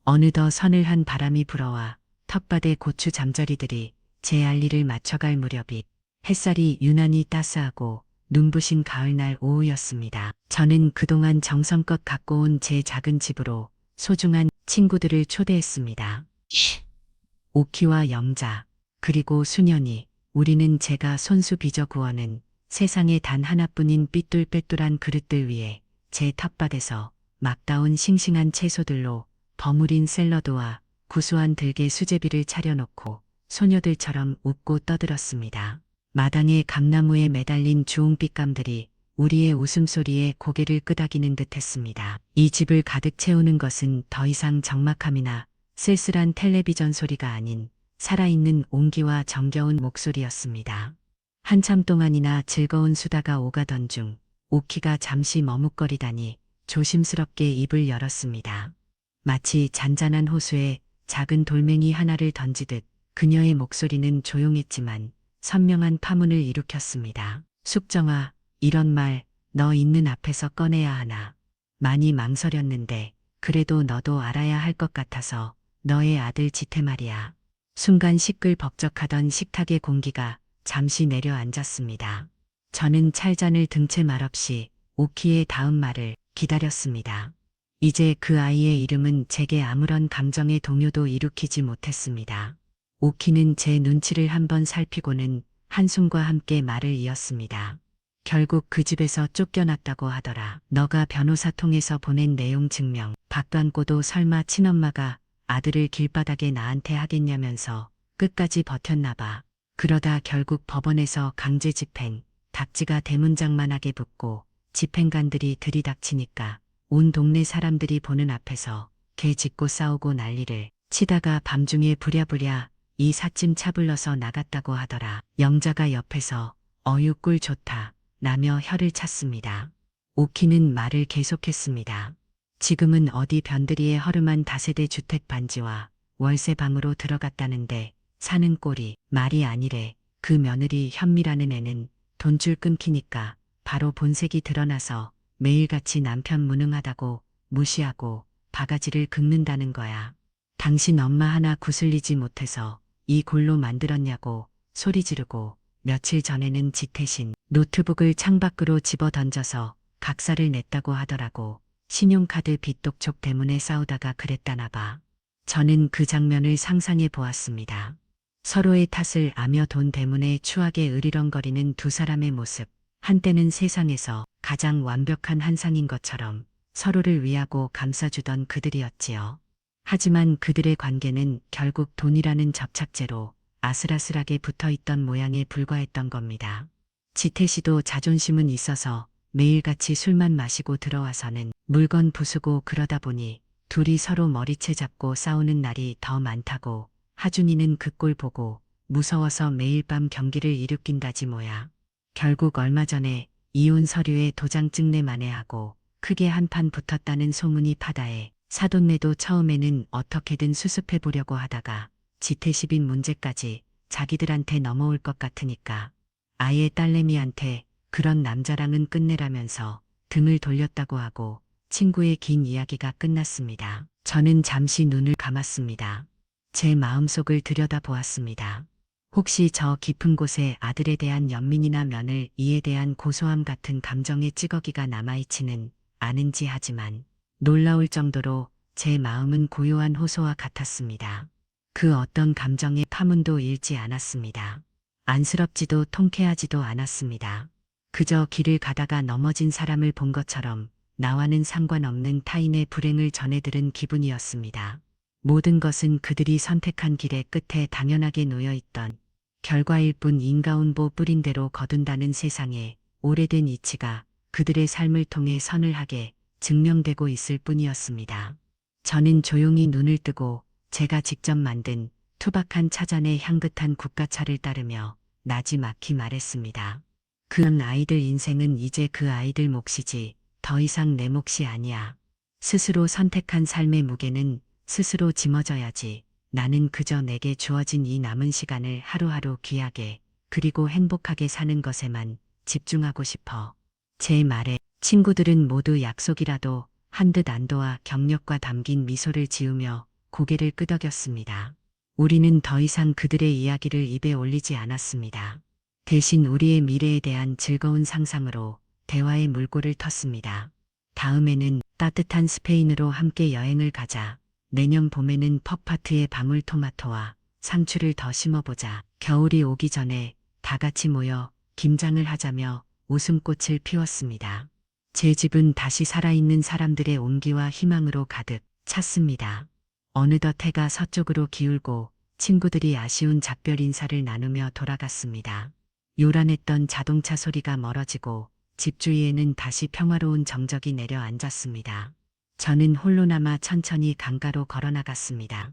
어느덧 서늘한 바람이 불어와 텃밭의 고추 잠자리들이 제 알리를 맞춰갈 무렵이 햇살이 유난히 따스하고 눈부신 가을날 오후였습니다. 저는 그동안 정성껏 갖고 온 제 작은 집으로 소중한 친구들을 초대했습니다. 오키와 영자, 그리고 수년이, 우리는 제가 손수 빚어 구워낸 세상에 단 하나뿐인 삐뚤빼뚤한 그릇들 위에 제 텃밭에서 막 따온 싱싱한 채소들로 버무린 샐러드와 구수한 들깨 수제비를 차려놓고 소녀들처럼 웃고 떠들었습니다. 마당의 감나무에 매달린 주홍빛감들이 우리의 웃음소리에 고개를 끄덕이는 듯했습니다. 이 집을 가득 채우는 것은 더 이상 적막함이나 쓸쓸한 텔레비전 소리가 아닌 살아있는 온기와 정겨운 목소리였습니다. 한참 동안이나 즐거운 수다가 오가던 중 오키가 잠시 머뭇거리다니 조심스럽게 입을 열었습니다. 마치 잔잔한 호수에 작은 돌멩이 하나를 던지듯 그녀의 목소리는 조용했지만 선명한 파문을 일으켰습니다. 숙정아, 이런 말 너 있는 앞에서 꺼내야 하나. 많이 망설였는데 그래도 너도 알아야 할 것 같아서 너의 아들 지태 말이야. 순간 시끌벅적하던 식탁의 공기가 잠시 내려앉았습니다. 저는 찰잔을 든 채 말없이 오키의 다음 말을 기다렸습니다. 이제 그 아이의 이름은 제게 아무런 감정의 동요도 일으키지 못했습니다. 오키는 제 눈치를 한번 살피고는 한숨과 함께 말을 이었습니다. 결국 그 집에서 쫓겨났다고 하더라. 너가 변호사 통해서 보낸 내용 증명 받고도 설마 친엄마가 아들을 길바닥에 나한테 하겠냐면서 끝까지 버텼나 봐. 그러다 결국 법원에서 강제 집행, 닥지가 대문짝만하게 붙고 집행관들이 들이닥치니까 온 동네 사람들이 보는 앞에서 개 짖고 싸우고 난리를 치다가 밤중에 부랴부랴 이 사찜 차불러서 나갔다고 하더라. 영자가 옆에서 어유 꿀 좋다 라며 혀를 찼습니다. 오키는 말을 계속했습니다. 지금은 어디 변두리에 허름한 다세대 주택 반지와 월세 방으로 들어갔다는데 사는 꼴이 말이 아니래. 그 며느리 현미라는 애는 돈줄 끊기니까 바로 본색이 드러나서 매일같이 남편 무능하다고 무시하고 바가지를 긁는다는 거야. 당신 엄마 하나 구슬리지 못해서 이 골로 만들었냐고 소리 지르고 며칠 전에는 지태신 노트북을 창밖으로 집어던져서 각사를 냈다고 하더라고. 신용카드 빚독촉 때문에 싸우다가 그랬다나 봐. 저는 그 장면을 상상해 보았습니다. 서로의 탓을 아며 돈 때문에 추하게 으리렁거리는 두 사람의 모습. 한때는 세상에서 가장 완벽한 한상인 것처럼 서로를 위하고 감싸주던 그들이었지요. 하지만 그들의 관계는 결국 돈이라는 접착제로 아슬아슬하게 붙어있던 모양에 불과했던 겁니다. 지태 씨도 자존심은 있어서 매일같이 술만 마시고 들어와서는 물건 부수고 그러다 보니 둘이 서로 머리채 잡고 싸우는 날이 더 많다고. 하준이는 그 꼴 보고 무서워서 매일 밤 경기를 일으킨다지 뭐야. 결국 얼마 전에 이혼 서류에 도장증 내 만회하고 크게 한판 붙었다는 소문이 파다해 사돈네도 처음에는 어떻게든 수습해 보려고 하다가 지태시빈 문제까지 자기들한테 넘어올 것 같으니까 아예 딸내미한테 그런 남자랑은 끝내라면서 등을 돌렸다고 하고 친구의 긴 이야기가 끝났습니다. 저는 잠시 눈을 감았습니다. 제 마음속을 들여다보았습니다. 혹시 저 깊은 곳에 아들에 대한 연민이나 며느리 이에 대한 고소함 같은 감정의 찌꺼기가 남아있지는 않은지. 하지만 놀라울 정도로 제 마음은 고요한 호소와 같았습니다. 그 어떤 감정의 파문도 일지 않았습니다. 안쓰럽지도 통쾌하지도 않았습니다. 그저 길을 가다가 넘어진 사람을 본 것처럼 나와는 상관없는 타인의 불행을 전해들은 기분이었습니다. 모든 것은 그들이 선택한 길의 끝에 당연하게 놓여있던 결과일 뿐 인가운보 뿌린 대로 거둔다는 세상에 오래된 이치가 그들의 삶을 통해 서늘하게 증명되고 있을 뿐이었습니다. 저는 조용히 눈을 뜨고 제가 직접 만든 투박한 차잔의 향긋한 국가차를 따르며 나지막히 말했습니다. 그 아이들 인생은 이제 그 아이들 몫이지 더 이상 내 몫이 아니야. 스스로 선택한 삶의 무게는 스스로 짊어져야지. 나는 그저 내게 주어진 이 남은 시간을 하루하루 귀하게 그리고 행복하게 사는 것에만 집중하고 싶어. 제 말에 친구들은 모두 약속이라도 한 듯 안도와 격려과 담긴 미소를 지으며 고개를 끄덕였습니다. 우리는 더 이상 그들의 이야기를 입에 올리지 않았습니다. 대신 우리의 미래에 대한 즐거운 상상으로 대화의 물꼬를 텄습니다. 다음에는 따뜻한 스페인으로 함께 여행을 가자. 내년 봄에는 펍파트에 방울토마토와 상추를 더 심어보자. 겨울이 오기 전에 다 같이 모여 김장을 하자며 웃음꽃을 피웠습니다. 제 집은 다시 살아있는 사람들의 온기와 희망으로 가득 찼습니다. 어느덧 해가 서쪽으로 기울고 친구들이 아쉬운 작별 인사를 나누며 돌아갔습니다. 요란했던 자동차 소리가 멀어지고 집 주위에는 다시 평화로운 정적이 내려앉았습니다. 저는 홀로 남아 천천히 강가로 걸어나갔습니다.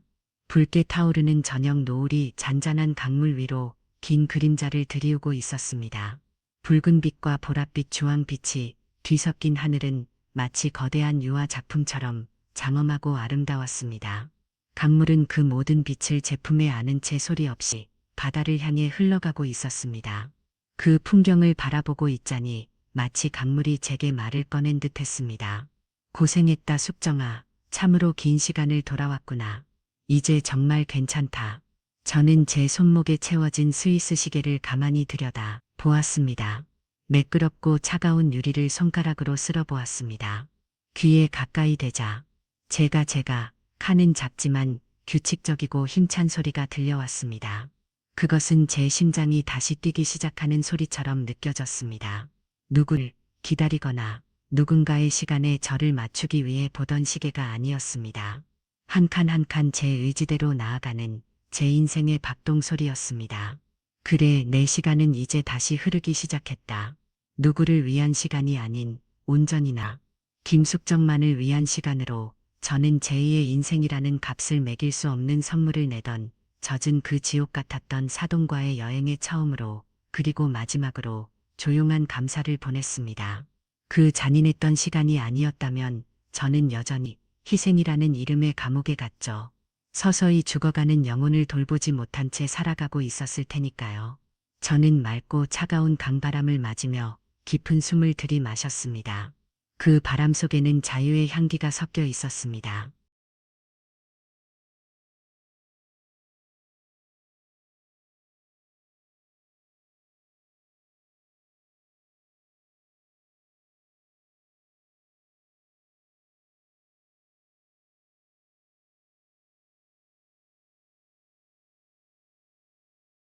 붉게 타오르는 저녁 노을이 잔잔한 강물 위로 긴 그림자를 드리우고 있었습니다. 붉은 빛과 보랏빛 주황빛이 뒤섞인 하늘은 마치 거대한 유화 작품처럼 장엄하고 아름다웠습니다. 강물은 그 모든 빛을 제품에 안은 채 소리 없이 바다를 향해 흘러가고 있었습니다. 그 풍경을 바라보고 있자니 마치 강물이 제게 말을 꺼낸 듯 했습니다. 고생했다 숙정아. 참으로 긴 시간을 돌아왔구나. 이제 정말 괜찮다. 저는 제 손목에 채워진 스위스 시계를 가만히 들여다 보았습니다. 매끄럽고 차가운 유리를 손가락으로 쓸어보았습니다. 귀에 가까이 대자 제가 칸은 작지만 규칙적이고 힘찬 소리가 들려왔습니다. 그것은 제 심장이 다시 뛰기 시작하는 소리처럼 느껴졌습니다. 누굴 기다리거나 누군가의 시간에 저를 맞추기 위해 보던 시계가 아니었습니다. 한 칸 한 칸 제 의지대로 나아가는 제 인생의 박동 소리였습니다. 그래, 내 시간은 이제 다시 흐르기 시작했다. 누구를 위한 시간이 아닌 온전히나 김숙정만을 위한 시간으로 저는 제2의 인생이라는 값을 매길 수 없는 선물을 내던 젖은 그 지옥 같았던 사돈과의 여행의 처음으로 그리고 마지막으로 조용한 감사를 보냈습니다. 그 잔인했던 시간이 아니었다면 저는 여전히 희생이라는 이름의 감옥에 갇혀 서서히 죽어가는 영혼을 돌보지 못한 채 살아가고 있었을 테니까요. 저는 맑고 차가운 강바람을 맞으며 깊은 숨을 들이마셨습니다. 그 바람 속에는 자유의 향기가 섞여 있었습니다.